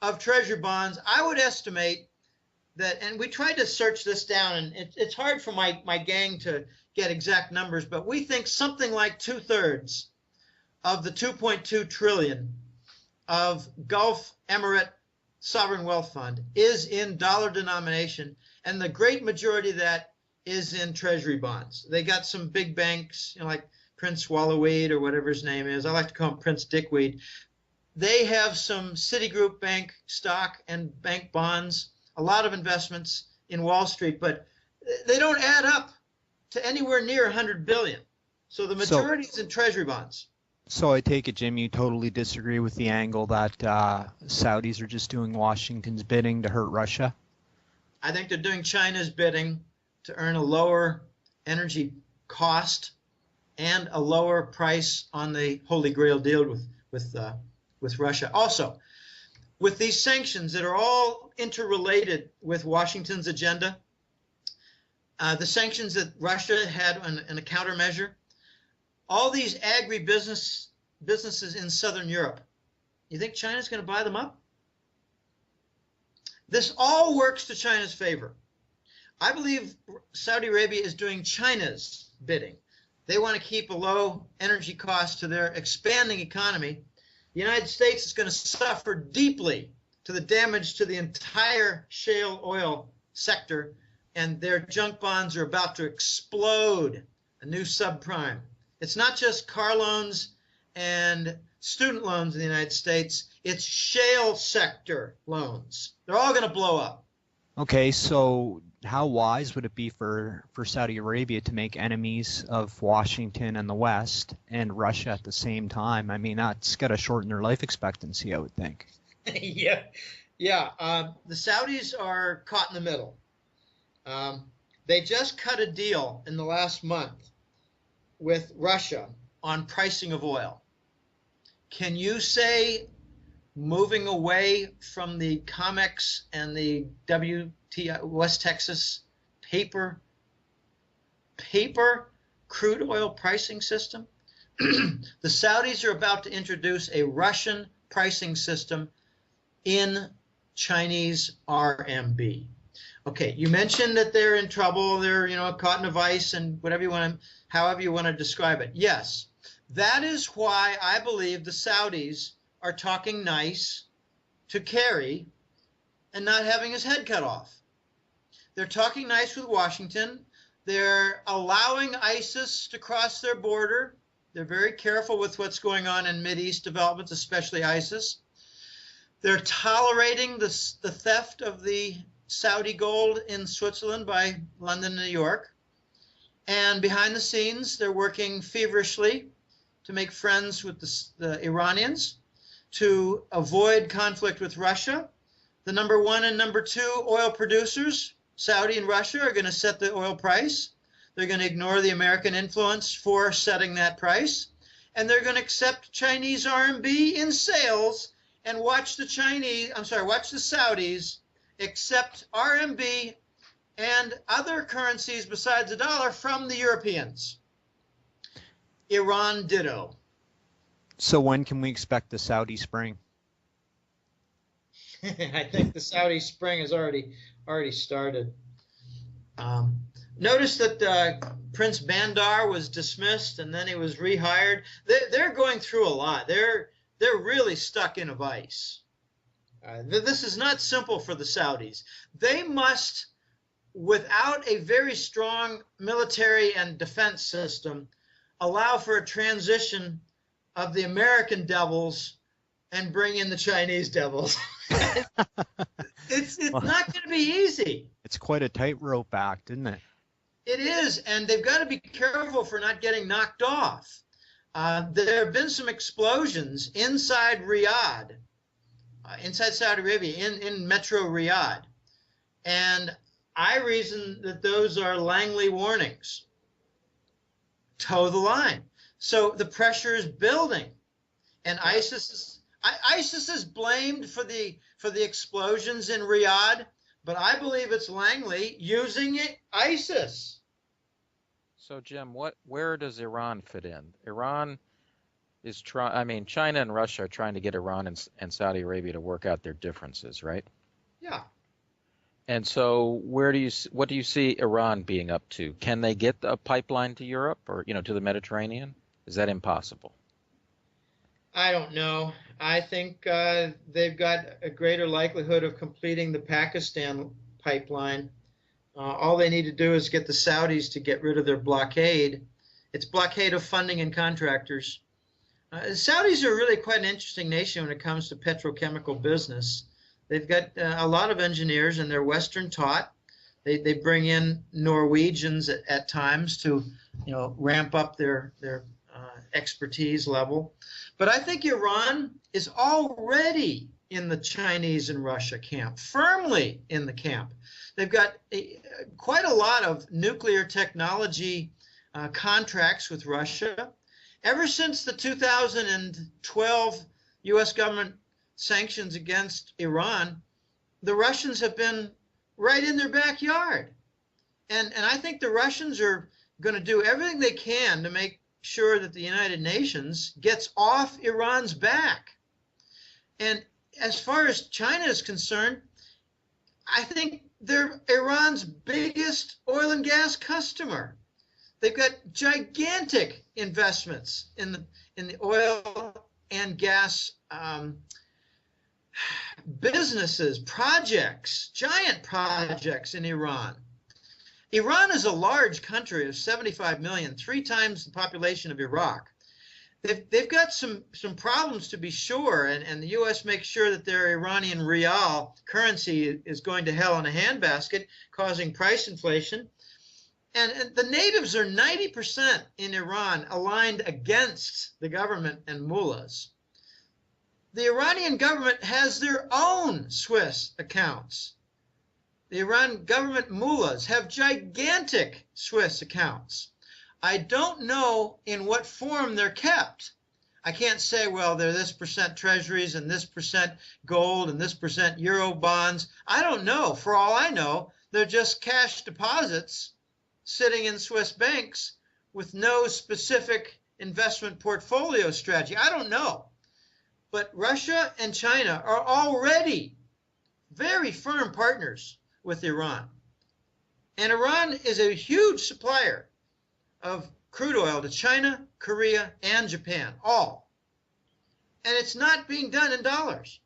of treasury bonds. I would estimate that, and we tried to search this down, and it's hard for my gang to get exact numbers, but we think something like 2/3 of the 2.2 trillion of Gulf Emirate sovereign wealth fund is in dollar denomination, and the great majority of that is in treasury bonds. They got some big banks, like Prince Wallowweed or whatever his name is. I like to call him Prince Dickweed. They have some Citigroup bank stock and bank bonds, a lot of investments in Wall Street, but they don't add up to anywhere near 100 billion. So the majority is in treasury bonds. So I take it, Jim, you totally disagree with the angle that Saudis are just doing Washington's bidding to hurt Russia? I think they're doing China's bidding to earn a lower energy cost and a lower price on the Holy Grail deal with Russia. Also, with these sanctions that are all interrelated with Washington's agenda, the sanctions that Russia had in a countermeasure, all these businesses in Southern Europe, you think China's going to buy them up? This all works to China's favor. I believe Saudi Arabia is doing China's bidding. They want to keep a low energy cost to their expanding economy. The United States is going to suffer deeply to the damage to the entire shale oil sector, and their junk bonds are about to explode, a new subprime. It's not just car loans and student loans in the United States, it's shale sector loans. They're all going to blow up. Okay, so how wise would it be for Saudi Arabia to make enemies of Washington and the West and Russia at the same time? I mean, that's got to shorten their life expectancy, I would think. Yeah. The Saudis are caught in the middle. They just cut a deal in the last month with Russia on pricing of oil. Can you say moving away from the COMEX and the WTI, West Texas paper crude oil pricing system? The Saudis are about to introduce a Russian pricing system in Chinese RMB. Okay, you mentioned that they're in trouble, they're caught in a vice and however you want to describe it. Yes, that is why I believe the Saudis are talking nice to Kerry and not having his head cut off. They're talking nice with Washington. They're allowing ISIS to cross their border. They're very careful with what's going on in Mideast developments, especially ISIS. They're tolerating the theft of the Saudi gold in Switzerland by London and New York. And behind the scenes, they're working feverishly to make friends with the Iranians, to avoid conflict with Russia. The number one and number two oil producers, Saudi and Russia, are going to set the oil price. They're going to ignore the American influence for setting that price. And they're going to accept Chinese RMB in sales and watch the Saudis accept RMB and other currencies besides the dollar from the Europeans. Iran ditto. So when can we expect the Saudi spring? I think the Saudi spring has already started. Notice that Prince Bandar was dismissed and then he was rehired. They're going through a lot. They're really stuck in a vice. This is not simple for the Saudis. They must, without a very strong military and defense system, allow for a transition of the American devils and bring in the Chinese devils. It's not going to be easy. It's quite a tightrope act, isn't it? It is, and they've got to be careful for not getting knocked off. There have been some explosions inside Riyadh, inside Saudi Arabia, in Metro Riyadh. And I reason that those are Langley warnings. Toe the line. So the pressure is building. And ISIS is blamed for the explosions in Riyadh, but I believe it's Langley using ISIS. So Jim, where does Iran fit in? Iran is China and Russia are trying to get Iran and Saudi Arabia to work out their differences, right? Yeah. And so what do you see Iran being up to? Can they get a pipeline to Europe or, to the Mediterranean? Is that impossible? I don't know. I think they've got a greater likelihood of completing the Pakistan pipeline. All they need to do is get the Saudis to get rid of their blockade. It's blockade of funding and contractors. The Saudis are really quite an interesting nation when it comes to petrochemical business. They've got a lot of engineers, and they're Western taught. They bring in Norwegians at times to, ramp up their expertise level. But I think Iran is already in the Chinese and Russia camp, firmly in the camp. They've got quite a lot of nuclear technology contracts with Russia. Ever since the 2012 U.S. government sanctions against Iran, the Russians have been right in their backyard. And I think the Russians are going to do everything they can to make sure that the United Nations gets off Iran's back. And as far as China is concerned, I think they're Iran's biggest oil and gas customer. They've got gigantic investments in the oil and gas businesses, projects, giant projects in Iran. Iran is a large country of 75 million, 3 times the population of Iraq. They've got some problems, to be sure, and the U.S. makes sure that their Iranian rial currency is going to hell in a handbasket, causing price inflation. And the natives are 90% in Iran aligned against the government and mullahs. The Iranian government has their own Swiss accounts. The Iran government mullahs have gigantic Swiss accounts. I don't know in what form they're kept. I can't say, well, they're this percent treasuries and this percent gold and this percent euro bonds. I don't know. For all I know, they're just cash deposits sitting in Swiss banks with no specific investment portfolio strategy. I don't know. But Russia and China are already very firm partners with Iran. And Iran is a huge supplier of crude oil to China, Korea, and Japan, all. And it's not being done in dollars.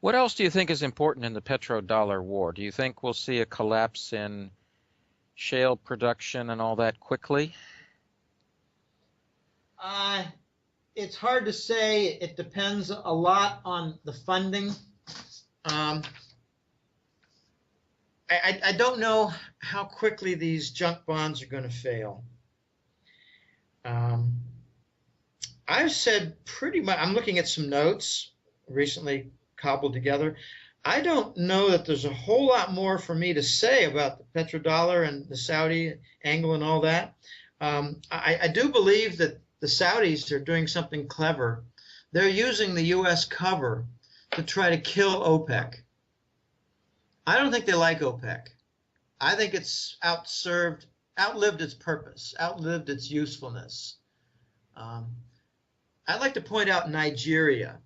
What else do you think is important in the petrodollar war? Do you think we'll see a collapse in shale production and all that quickly? It's hard to say. It depends a lot on the funding. I don't know how quickly these junk bonds are going to fail. I've said pretty much, I'm looking at some notes recently cobbled together. I don't know that there's a whole lot more for me to say about the petrodollar and the Saudi angle and all that. I do believe that the Saudis are doing something clever. They're using the U.S. cover to try to kill OPEC. I don't think they like OPEC. I think it's outlived its purpose, outlived its usefulness. I'd like to point out Nigeria.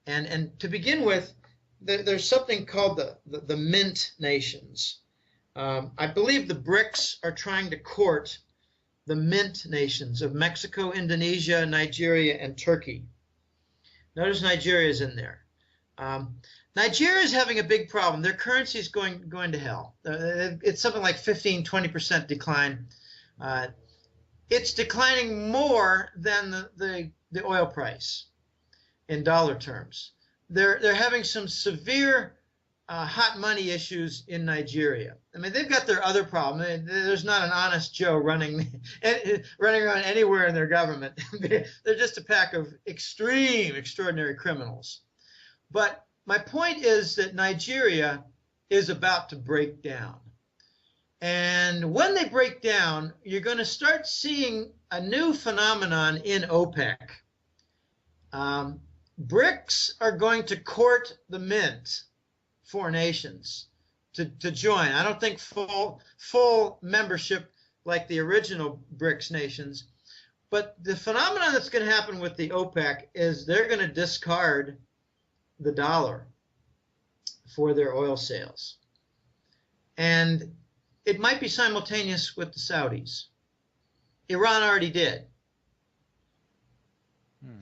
And to begin with, there's something called the Mint Nations. I believe the BRICS are trying to court the Mint Nations of Mexico, Indonesia, Nigeria, and Turkey. Notice Nigeria is in there. Nigeria is having a big problem. Their currency is going to hell. It's something like 15-20% decline. It's declining more than the oil price in dollar terms. They're having some severe hot money issues in Nigeria. I mean, they've got their other problem. There's not an honest Joe running around anywhere in their government. They're just a pack of extraordinary criminals. But my point is that Nigeria is about to break down. And when they break down, you're going to start seeing a new phenomenon in OPEC. BRICS are going to court the Mint, four nations, to join. I don't think full membership like the original BRICS nations. But the phenomenon that's going to happen with the OPEC is they're going to discard the dollar for their oil sales. And it might be simultaneous with the Saudis. Iran already did.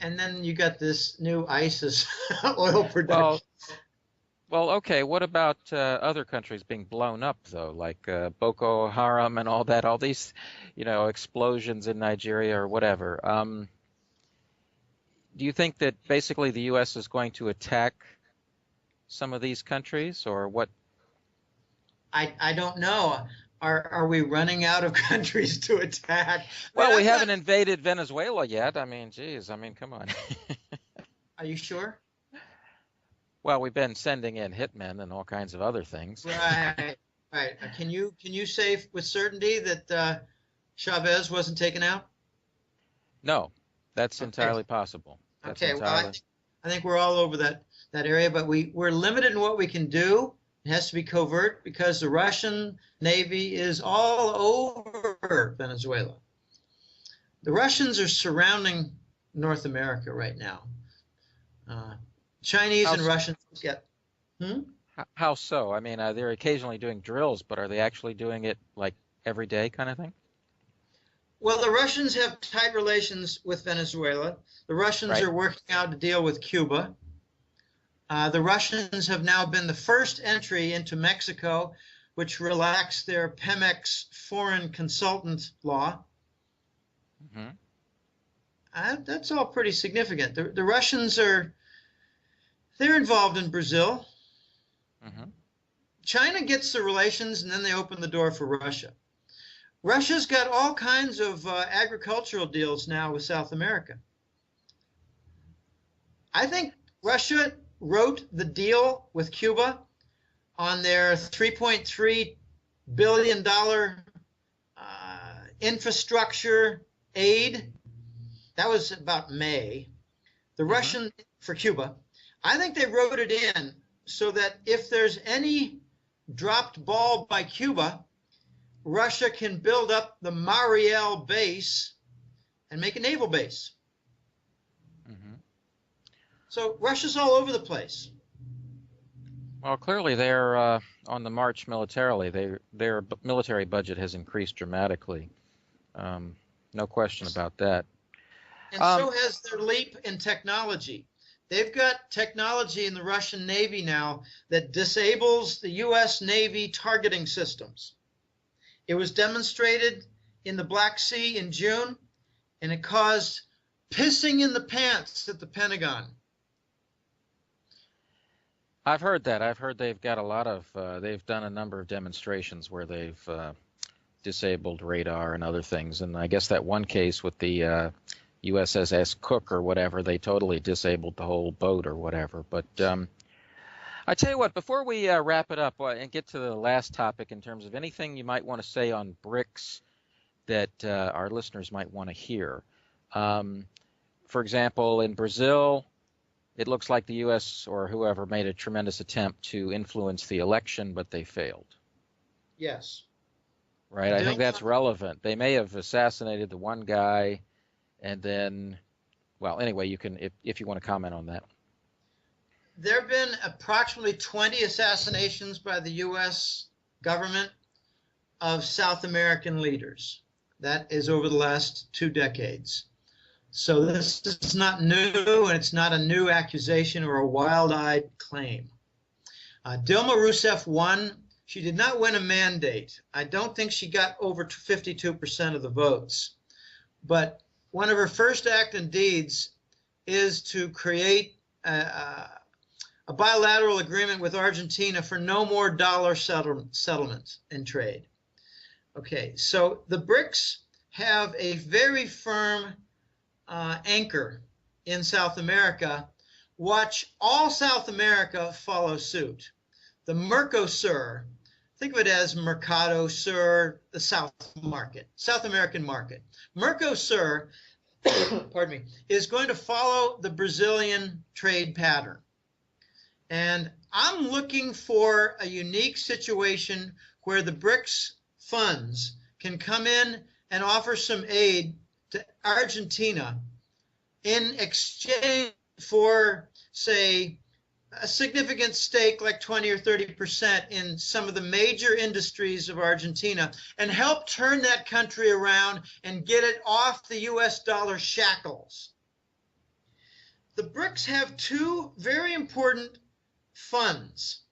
And then you got this new ISIS oil production. Well, okay. What about other countries being blown up, though, like Boko Haram and all that, all these, explosions in Nigeria or whatever? Do you think that basically the U.S. is going to attack some of these countries, or what? I don't know. Are we running out of countries to attack? Well, we haven't invaded Venezuela yet. I mean, geez. I mean, come on. Are you sure? Well, we've been sending in hitmen and all kinds of other things. Right. Can you say with certainty that Chavez wasn't taken out? No, that's entirely possible. That's entirely... Well, I think we're all over that area, but we're limited in what we can do. It has to be covert because the Russian Navy is all over Venezuela. The Russians are surrounding North America right now. Chinese and Russians get... How so? I mean, they're occasionally doing drills, but are they actually doing it like every day kind of thing? Well, the Russians have tight relations with Venezuela. The Russians are working out a deal with Cuba. The Russians have now been the first entry into Mexico, which relaxed their Pemex foreign consultant law. That's all pretty significant. The Russians they're involved in Brazil. China gets the relations, and then they open the door for Russia. Russia's got all kinds of agricultural deals now with South America. I think Russia wrote the deal with Cuba on their $3.3 billion infrastructure aid. That was about May. The Russian, for Cuba, I think they wrote it in so that if there's any dropped ball by Cuba, Russia can build up the Mariel base and make a naval base. So Russia's all over the place. Well, clearly they're on the march militarily. Their military budget has increased dramatically. No question about that. And so has their leap in technology. They've got technology in the Russian Navy now that disables the U.S. Navy targeting systems. It was demonstrated in the Black Sea in June, and it caused pissing in the pants at the Pentagon. I've heard that. I've heard they've got a lot of, they've done a number of demonstrations where they've disabled radar and other things. And I guess that one case with the USS Cook or whatever, they totally disabled the whole boat or whatever. But I tell you what, before we wrap it up and get to the last topic in terms of anything you might want to say on BRICS that our listeners might want to hear. For example, in Brazil, it looks like the U.S. or whoever made a tremendous attempt to influence the election, but they failed. Yes. Right? I think that's relevant. They may have assassinated the one guy, and then, well, anyway, you can, if you want to comment on that. There have been approximately 20 assassinations by the U.S. government of South American leaders. That is over the last 2 decades. So this is not new, and it's not a new accusation or a wild-eyed claim. Dilma Rousseff won. She did not win a mandate. I don't think she got over 52% of the votes. But one of her first act and deeds is to create a bilateral agreement with Argentina for no more dollar settlement in trade. Okay, so the BRICS have a very firm anchor in South America. Watch all South America follow suit. The Mercosur, think of it as Mercado Sur, the South market, South American market. Mercosur, pardon me, is going to follow the Brazilian trade pattern. And I'm looking for a unique situation where the BRICS funds can come in and offer some aid to Argentina in exchange for, say, a significant stake like 20 or 30% in some of the major industries of Argentina, and help turn that country around and get it off the US dollar shackles. The BRICS have 2 very important funds,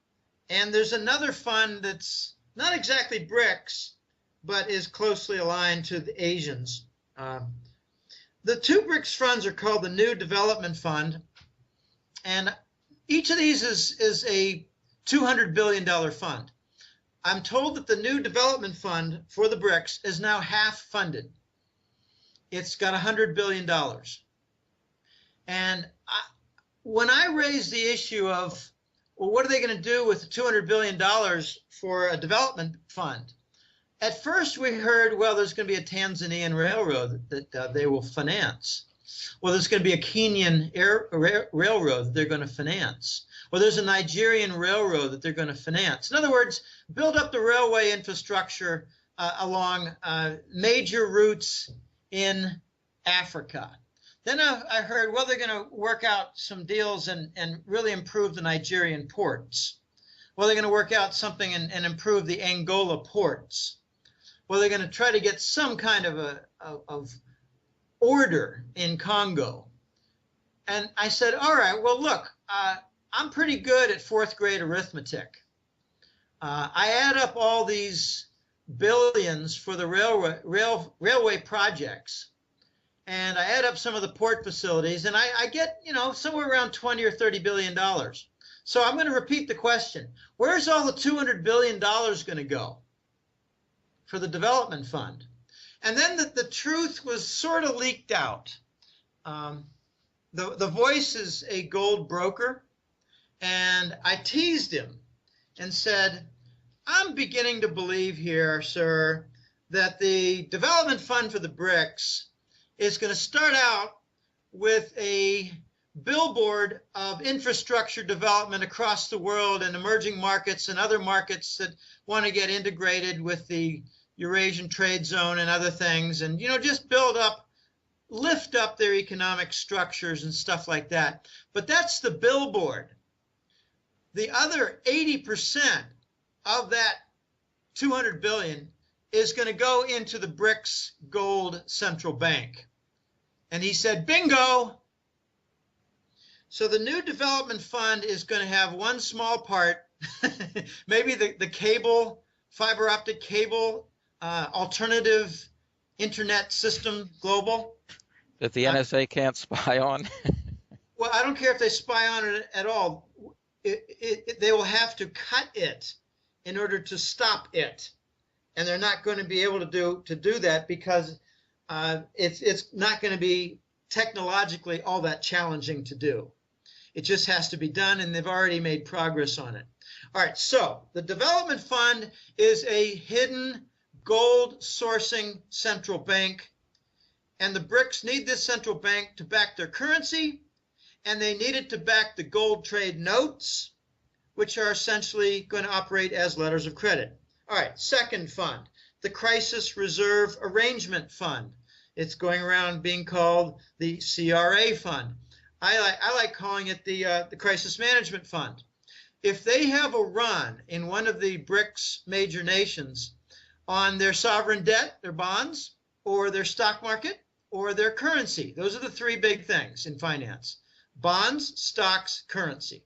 and there's another fund that's not exactly BRICS, but is closely aligned to the Asians. The 2 BRICS funds are called the New Development Fund, and each of these is a $200 billion fund. I'm told that the New Development Fund for the BRICS is now half funded. It's got $100 billion. And when I raised the issue of, well, what are they going to do with the $200 billion for a development fund? At first, we heard, well, there's going to be a Tanzanian railroad that they will finance. Well, there's going to be a Kenyan railroad that they're going to finance. Well, there's a Nigerian railroad that they're going to finance. In other words, build up the railway infrastructure along major routes in Africa. Then I heard, well, they're going to work out some deals and really improve the Nigerian ports. Well, they're going to work out something and improve the Angola ports. Well, they're going to try to get some kind of order in Congo. And I said, all right, well, look, I'm pretty good at 4th grade arithmetic. I add up all these billions for the railway projects, and I add up some of the port facilities, and I get, somewhere around 20 or $30 billion. So I'm going to repeat the question. Where's all the $200 billion going to go for the development fund? And then the truth was sort of leaked out. The Voice is a gold broker, and I teased him and said, I'm beginning to believe here, sir, that the development fund for the BRICS is going to start out with a billboard of infrastructure development across the world and emerging markets and other markets that want to get integrated with the Eurasian trade zone and other things, and, you know, just lift up their economic structures and stuff like that. But that's the billboard. The other 80% of that 200 billion is going to go into the BRICS Gold Central Bank. And he said, bingo. So the new development fund is going to have one small part, maybe the cable, fiber optic cable, alternative internet system global. That the NSA can't spy on? Well, I don't care if they spy on it at all. They will have to cut it in order to stop it. And they're not going to be able to do that because it's not going to be technologically all that challenging to do. It just has to be done, and they've already made progress on it. All right, so the development fund is a hidden gold sourcing central bank, and the BRICS need this central bank to back their currency, and they need it to back the gold trade notes, which are essentially going to operate as letters of credit. All right, second fund, the Crisis Reserve Arrangement Fund. It's going around being called the CRA Fund. I like calling it the Crisis Management Fund. If they have a run in one of the BRICS major nations on their sovereign debt, their bonds, or their stock market, or their currency, those are the three big things in finance: bonds, stocks, currency.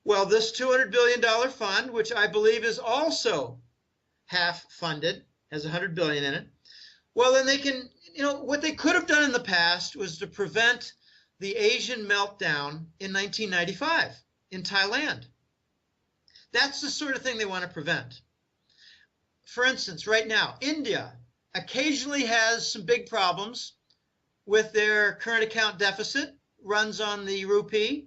Well, this $200 billion fund, which I believe is also half funded, has $100 billion in it. Well, then they can, you know, what they could have done in the past was to prevent the Asian meltdown in 1995 in Thailand. That's the sort of thing they want to prevent. For instance, right now, India occasionally has some big problems with their current account deficit, runs on the rupee.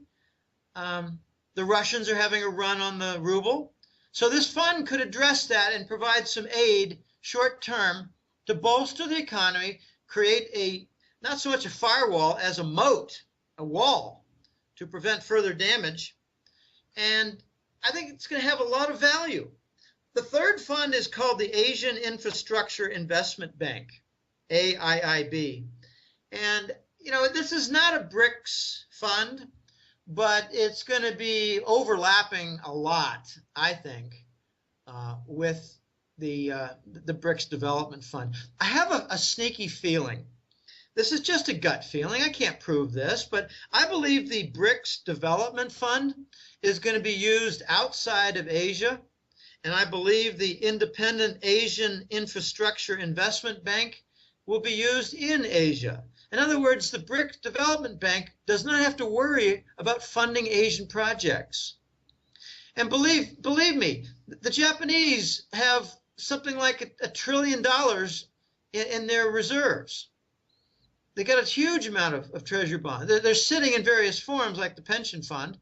The Russians are having a run on the ruble. So this fund could address that and provide some aid short term to bolster the economy, create not so much a firewall as a moat, a wall, to prevent further damage. And I think it's going to have a lot of value. The third fund is called the Asian Infrastructure Investment Bank, AIIB. And, you know, this is not a BRICS fund, but it's going to be overlapping a lot, I think, with the BRICS Development Fund. I have a sneaky feeling. This is just a gut feeling. I can't prove this, but I believe the BRICS Development Fund is going to be used outside of Asia, and I believe the Independent Asian Infrastructure Investment Bank will be used in Asia. In other words, the BRICS Development Bank does not have to worry about funding Asian projects. And believe me, the Japanese have something like $1 trillion in their reserves. They got a huge amount of treasury bonds. They're sitting in various forms like the pension fund,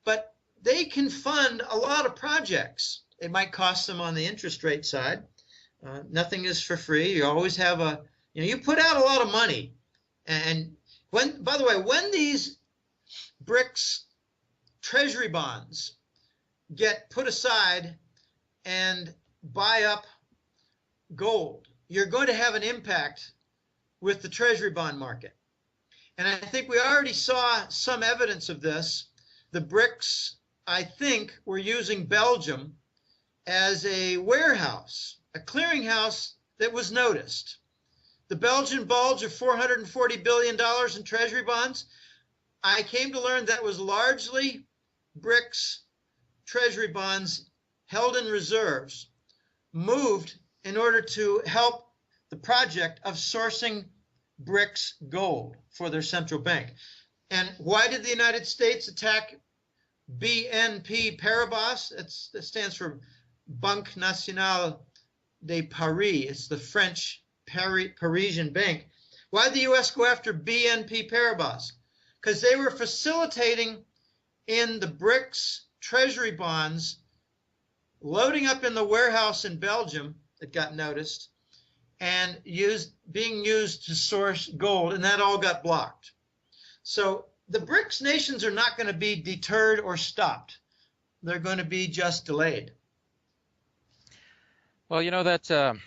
but they can fund a lot of projects. It might cost them on the interest rate side. Nothing is for free. You always have you put out a lot of money. And by the way, when these BRICS treasury bonds get put aside and buy up gold, you're going to have an impact with the treasury bond market. And I think we already saw some evidence of this. The BRICS, I think, were using Belgium as a warehouse, a clearinghouse that was noticed. The Belgian bulge of $440 billion in treasury bonds, I came to learn that was largely BRICS treasury bonds held in reserves, moved in order to help the project of sourcing BRICS gold for their central bank. And why did the United States attack BNP Paribas? That stands for Banque Nationale de Paris. It's the French Parisian bank. Why did the U.S. go after BNP Paribas? Because they were facilitating in the BRICS treasury bonds loading up in the warehouse in Belgium that got noticed, and being used to source gold, and that all got blocked. So the BRICS nations are not going to be deterred or stopped. They're going to be just delayed. Well, you know that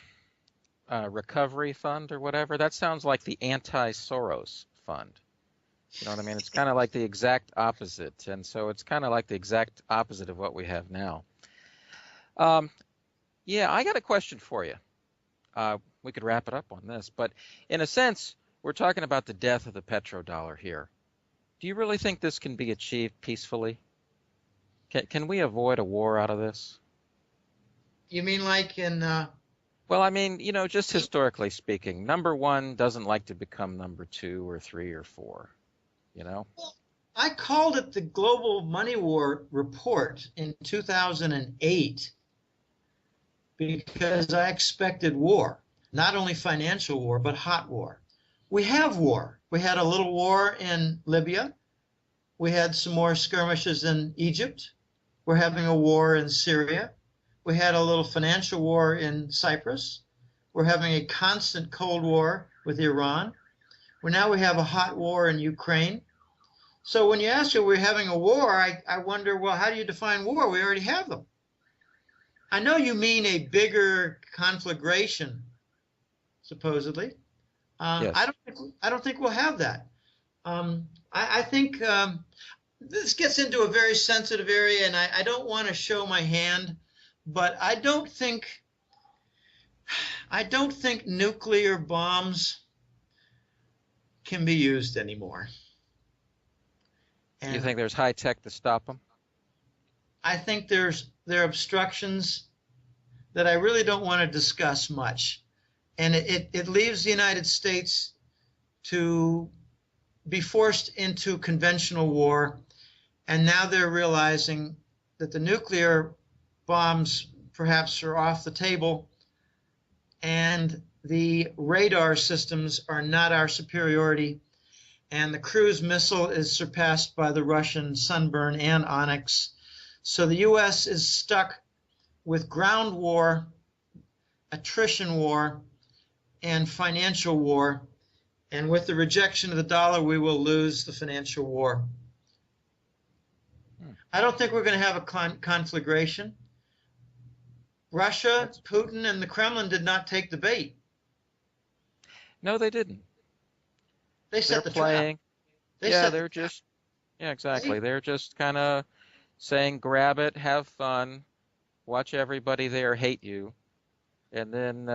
recovery fund or whatever, that sounds like the anti-Soros fund. You know what I mean? It's kind of like the exact opposite. And so it's kind of like the exact opposite of what we have now. Yeah, I got a question for you. We could wrap it up on this, but in a sense, we're talking about the death of the petrodollar here. Do you really think this can be achieved peacefully? Can we avoid a war out of this? You mean like in... Well, I mean, you know, just historically speaking, number one doesn't like to become number two or three or four, you know? Well, I called it the Global Money War Report in 2008 because I expected war, not only financial war, but hot war. We have war. We had a little war in Libya. We had some more skirmishes in Egypt. We're having a war in Syria. We had a little financial war in Cyprus. We're having a constant Cold War with Iran. Now we have a hot war in Ukraine. So when you ask me, we're having a war, I wonder, well, how do you define war? We already have them. I know you mean a bigger conflagration, supposedly. Yes. I don't think we'll have that. I think this gets into a very sensitive area, and I don't want to show my hand, but I don't think nuclear bombs can be used anymore. And You think there's high tech to stop them? I think there are obstructions that I really don't want to discuss much. And it leaves the United States to be forced into conventional war. And now they're realizing that the nuclear bombs perhaps are off the table, and the radar systems are not our superiority, and the cruise missile is surpassed by the Russian Sunburn and Onyx. So the U.S. is stuck with ground war, attrition war, and financial war. And with the rejection of the dollar, we will lose the financial war. I don't think we're going to have a conflagration. Russia, Putin, and the Kremlin did not take the bait. No, they didn't. They set They're the playing. trap. Yeah, exactly. They're just kind of saying, grab it, have fun, watch everybody there hate you, and then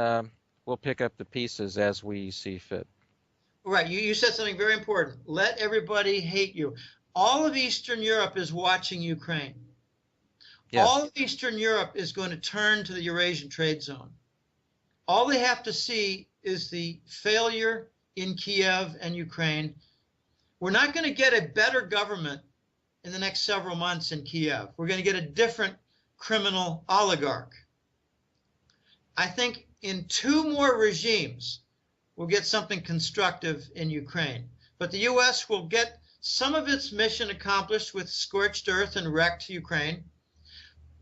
we'll pick up the pieces as we see fit. Right. You said something very important. Let everybody hate you. All of Eastern Europe is watching Ukraine. Yes. All of Eastern Europe is going to turn to the Eurasian trade zone. All they have to see is the failure in Kiev and Ukraine. We're not going to get a better government in the next several months in Kiev. We're going to get a different criminal oligarch. I think in 2 more regimes, we'll get something constructive in Ukraine. But the U.S. will get some of its mission accomplished with scorched earth and wrecked Ukraine.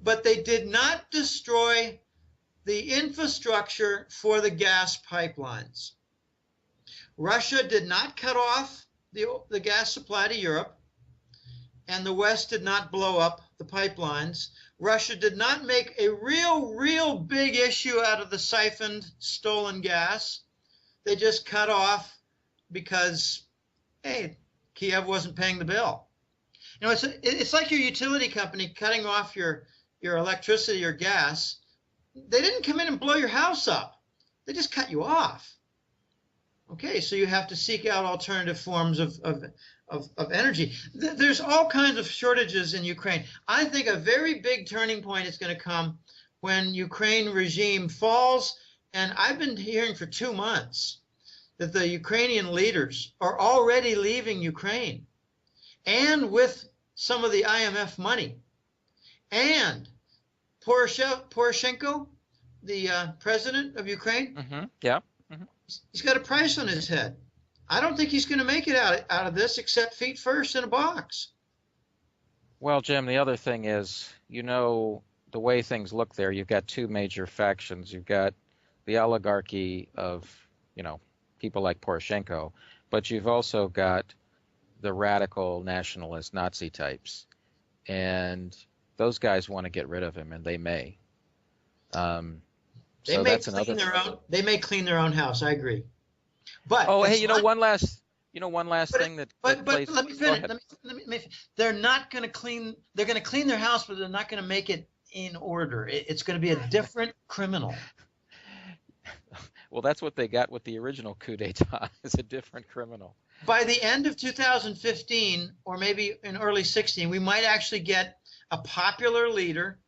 But they did not destroy the infrastructure for the gas pipelines. Russia did not cut off the gas supply to Europe, and the West did not blow up the pipelines. Russia did not make a real big issue out of the siphoned, stolen gas. They just cut off because, hey, Kiev wasn't paying the bill. You know, it's like your utility company cutting off your electricity or gas. They didn't come in and blow your house up. They just cut you off. Okay, so you have to seek out alternative forms of energy. There's all kinds of shortages in Ukraine. I think a very big turning point is going to come when Ukraine regime falls. And I've been hearing for 2 months that the Ukrainian leaders are already leaving Ukraine, and with some of the IMF money. And Poroshenko, the president of Ukraine, Yeah. he's got a price on his head. I don't think he's going to make it out of this except feet first in a box. Well, Jim, the other thing is, you know, the way things look there, you've got two major factions. You've got the oligarchy of, people like Poroshenko, but you've also got the radical nationalist Nazi types, and those guys want to get rid of him, and they may. So that's another. They may clean their own house. I agree. But hey, one last thing that. But let me finish. Let me. They're not going to clean. They're going to clean their house, but they're not going to make it in order. It's going to be a different criminal. Well, that's what they got with the original coup d'état. Is a different criminal. By the end of 2015, or maybe in early 16, we might actually get a popular leader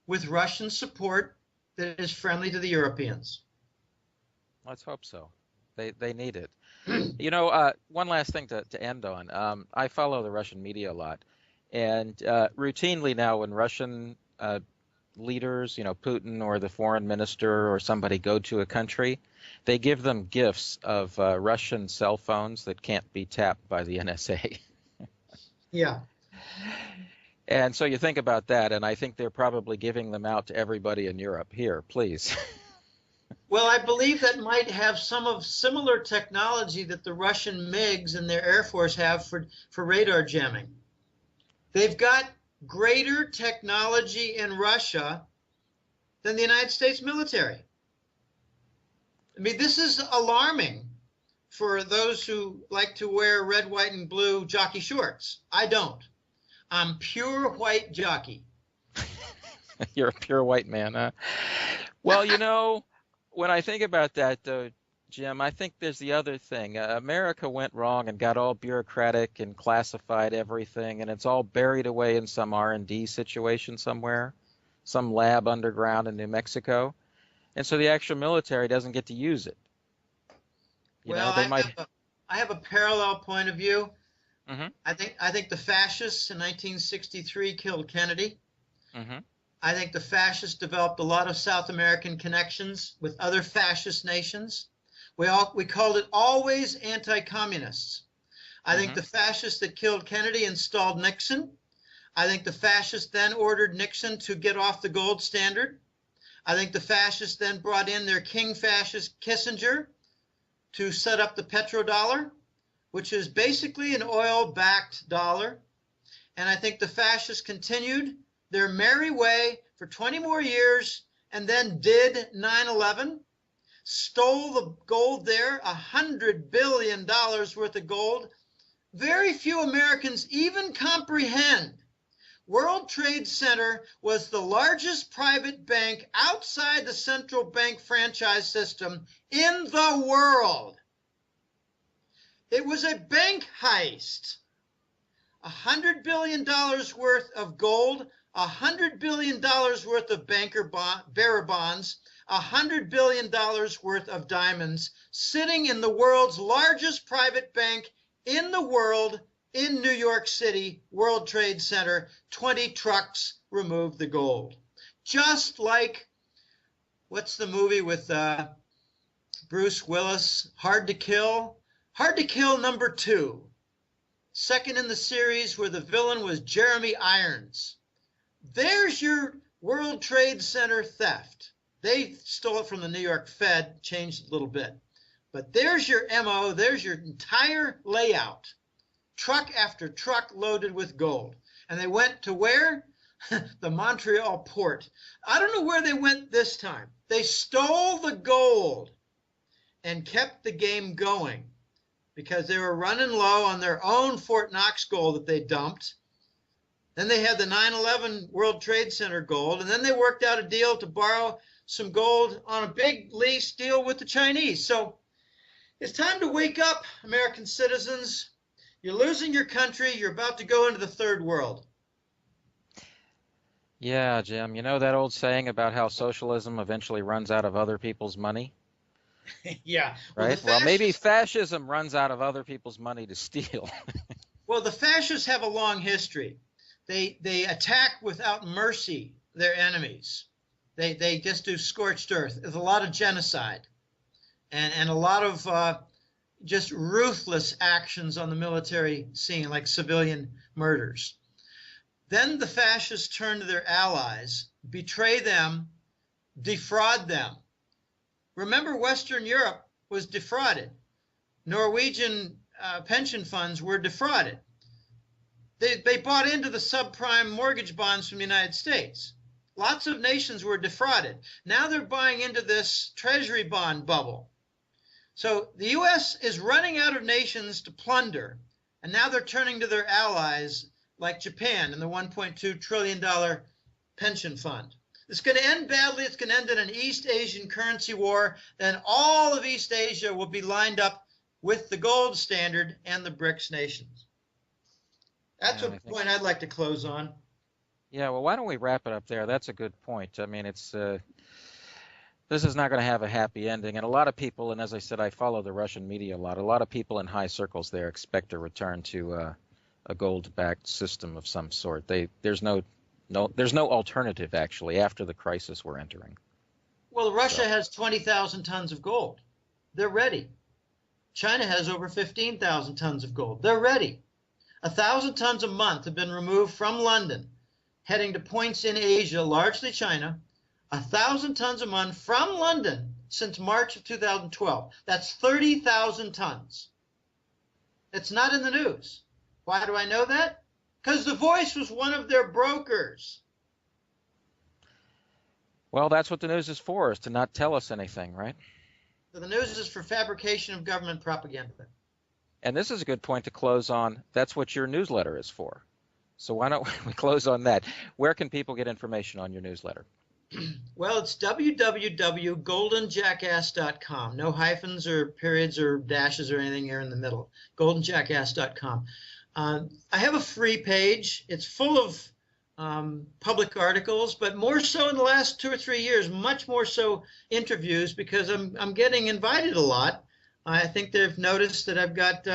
with Russian support that is friendly to the Europeans. Let's hope so. They need it. One last thing to end on. I follow the Russian media a lot, and routinely now when Russian leaders, Putin or the foreign minister or somebody go to a country, they give them gifts of Russian cell phones that can't be tapped by the NSA. Yeah. And so you think about that, and I think they're probably giving them out to everybody in Europe. Here, please. Well, I believe that might have some of similar technology that the Russian MiGs and their Air Force have for radar jamming. They've got greater technology in Russia than the United States military. I mean, this is alarming for those who like to wear red, white, and blue jockey shorts. I don't. I'm pure white jockey. You're a pure white man, huh? Well, when I think about that, though, Jim, I think there's the other thing. America went wrong and got all bureaucratic and classified everything, and it's all buried away in some R&D situation somewhere, some lab underground in New Mexico, and so the actual military doesn't get to use it. I have a parallel point of view. Mm-hmm. I think the fascists in 1963 killed Kennedy. Mm-hmm. I think the fascists developed a lot of South American connections with other fascist nations. We called it always anti-communists. I think the fascists that killed Kennedy installed Nixon. I think the fascists then ordered Nixon to get off the gold standard. I think the fascists then brought in their king fascist Kissinger to set up the petrodollar, which is basically an oil-backed dollar. And I think the fascists continued their merry way for 20 more years and then did 9/11, stole the gold there, $100 billion worth of gold. Very few Americans even comprehend. World Trade Center was the largest private bank outside the central bank franchise system in the world. It was a bank heist. $100 billion worth of gold, $100 billion worth of bearer bonds, $100 billion worth of diamonds sitting in the world's largest private bank in the world in New York City, World Trade Center. 20 trucks removed the gold. Just like, what's the movie with Bruce Willis, Hard to Kill? Hard to Kill #2. Second in the series where the villain was Jeremy Irons. There's your World Trade Center theft. They stole it from the New York Fed, changed it a little bit. But there's your MO, there's your entire layout. Truck after truck loaded with gold. And they went to where? The Montreal port. I don't know where they went this time. They stole the gold and kept the game going because they were running low on their own Fort Knox gold that they dumped. Then they had the 9/11 World Trade Center gold, and then they worked out a deal to borrow some gold on a big lease deal with the Chinese. So it's time to wake up, American citizens. You're losing your country. You're about to go into the third world. Yeah, Jim, you know that old saying about how socialism eventually runs out of other people's money? Yeah. Right? Well, maybe fascism runs out of other people's money to steal. Well, the fascists have a long history. They attack without mercy their enemies. They just do scorched earth. There's a lot of genocide and a lot of just ruthless actions on the military scene, like civilian murders. Then the fascists turn to their allies, betray them, defraud them. Remember, Western Europe was defrauded. Norwegian pension funds were defrauded. They bought into the subprime mortgage bonds from the United States. Lots of nations were defrauded. Now they're buying into this treasury bond bubble. So the U.S. is running out of nations to plunder, and now they're turning to their allies like Japan and the $1.2 trillion pension fund. It's going to end badly. It's going to end in an East Asian currency war. Then all of East Asia will be lined up with the gold standard and the BRICS nations. That's a point I'd like to close on. Yeah, well, why don't we wrap it up there? That's a good point. I mean, this is not going to have a happy ending. And a lot of people, and as I said, I follow the Russian media a lot of people in high circles there expect a return to a gold-backed system of some sort. There's no alternative, actually, after the crisis we're entering. Well, Russia has 20,000 tons of gold. They're ready. China has over 15,000 tons of gold. They're ready. 1,000 tons a month have been removed from London, heading to points in Asia, largely China. 1,000 tons a month from London since March of 2012. That's 30,000 tons. It's not in the news. Why do I know that? Because The Voice was one of their brokers. Well, that's what the news is for, is to not tell us anything, right? So the news is for fabrication of government propaganda. And this is a good point to close on. That's what your newsletter is for. So why don't we close on that? Where can people get information on your newsletter? Well, it's www.goldenjackass.com. No hyphens or periods or dashes or anything here in the middle. Goldenjackass.com. I have a free page. It's full of public articles, but more so in the last 2 or 3 years, much more so interviews, because I'm getting invited a lot. I think they've noticed that I've got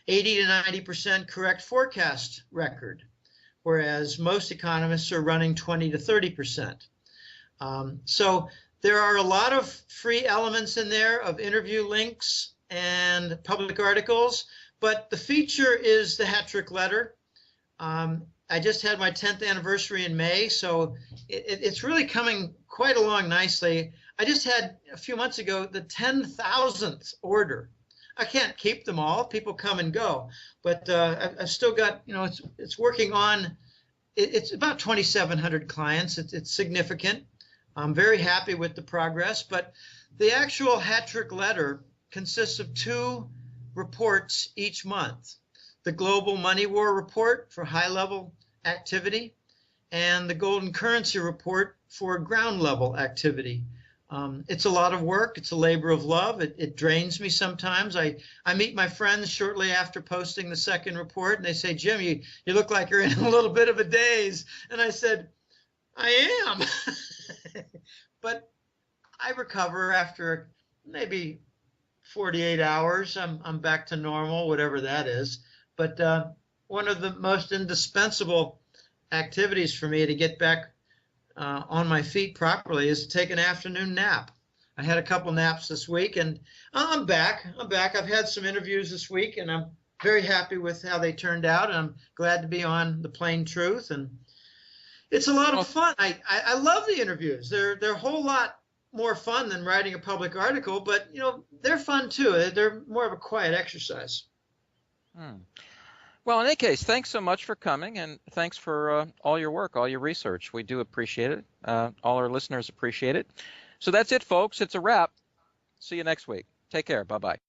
80 to 90% correct forecast record, whereas most economists are running 20 to 30%. So there are a lot of free elements in there of interview links and public articles, but the feature is the hat trick letter. I just had my 10th anniversary in May, so it's really coming quite along nicely. I just had a few months ago the 10,000th order. I can't keep them all. People come and go, but I've still got, it's working on, it's about 2,700 clients. It's significant. I'm very happy with the progress, but the actual hat trick letter consists of 2 reports each month. The Global Money War Report for high-level activity and the Golden Currency Report for ground-level activity. It's a lot of work. It's a labor of love. It drains me sometimes. I meet my friends shortly after posting the second report, and they say, Jim, you look like you're in a little bit of a daze. And I said, I am. But I recover after maybe 48 hours. I'm back to normal, whatever that is. But one of the most indispensable activities for me to get back on my feet properly is to take an afternoon nap. I had a couple naps this week, and I'm back. I've had some interviews this week, and I'm very happy with how they turned out, and I'm glad to be on The Plain Truth. And it's a lot of fun. I love the interviews. They're a whole lot more fun than writing a public article, but they're fun too. They're more of a quiet exercise. Well, in any case, thanks so much for coming, and thanks for all your work, all your research. We do appreciate it. All our listeners appreciate it. So that's it, folks. It's a wrap. See you next week. Take care. Bye-bye.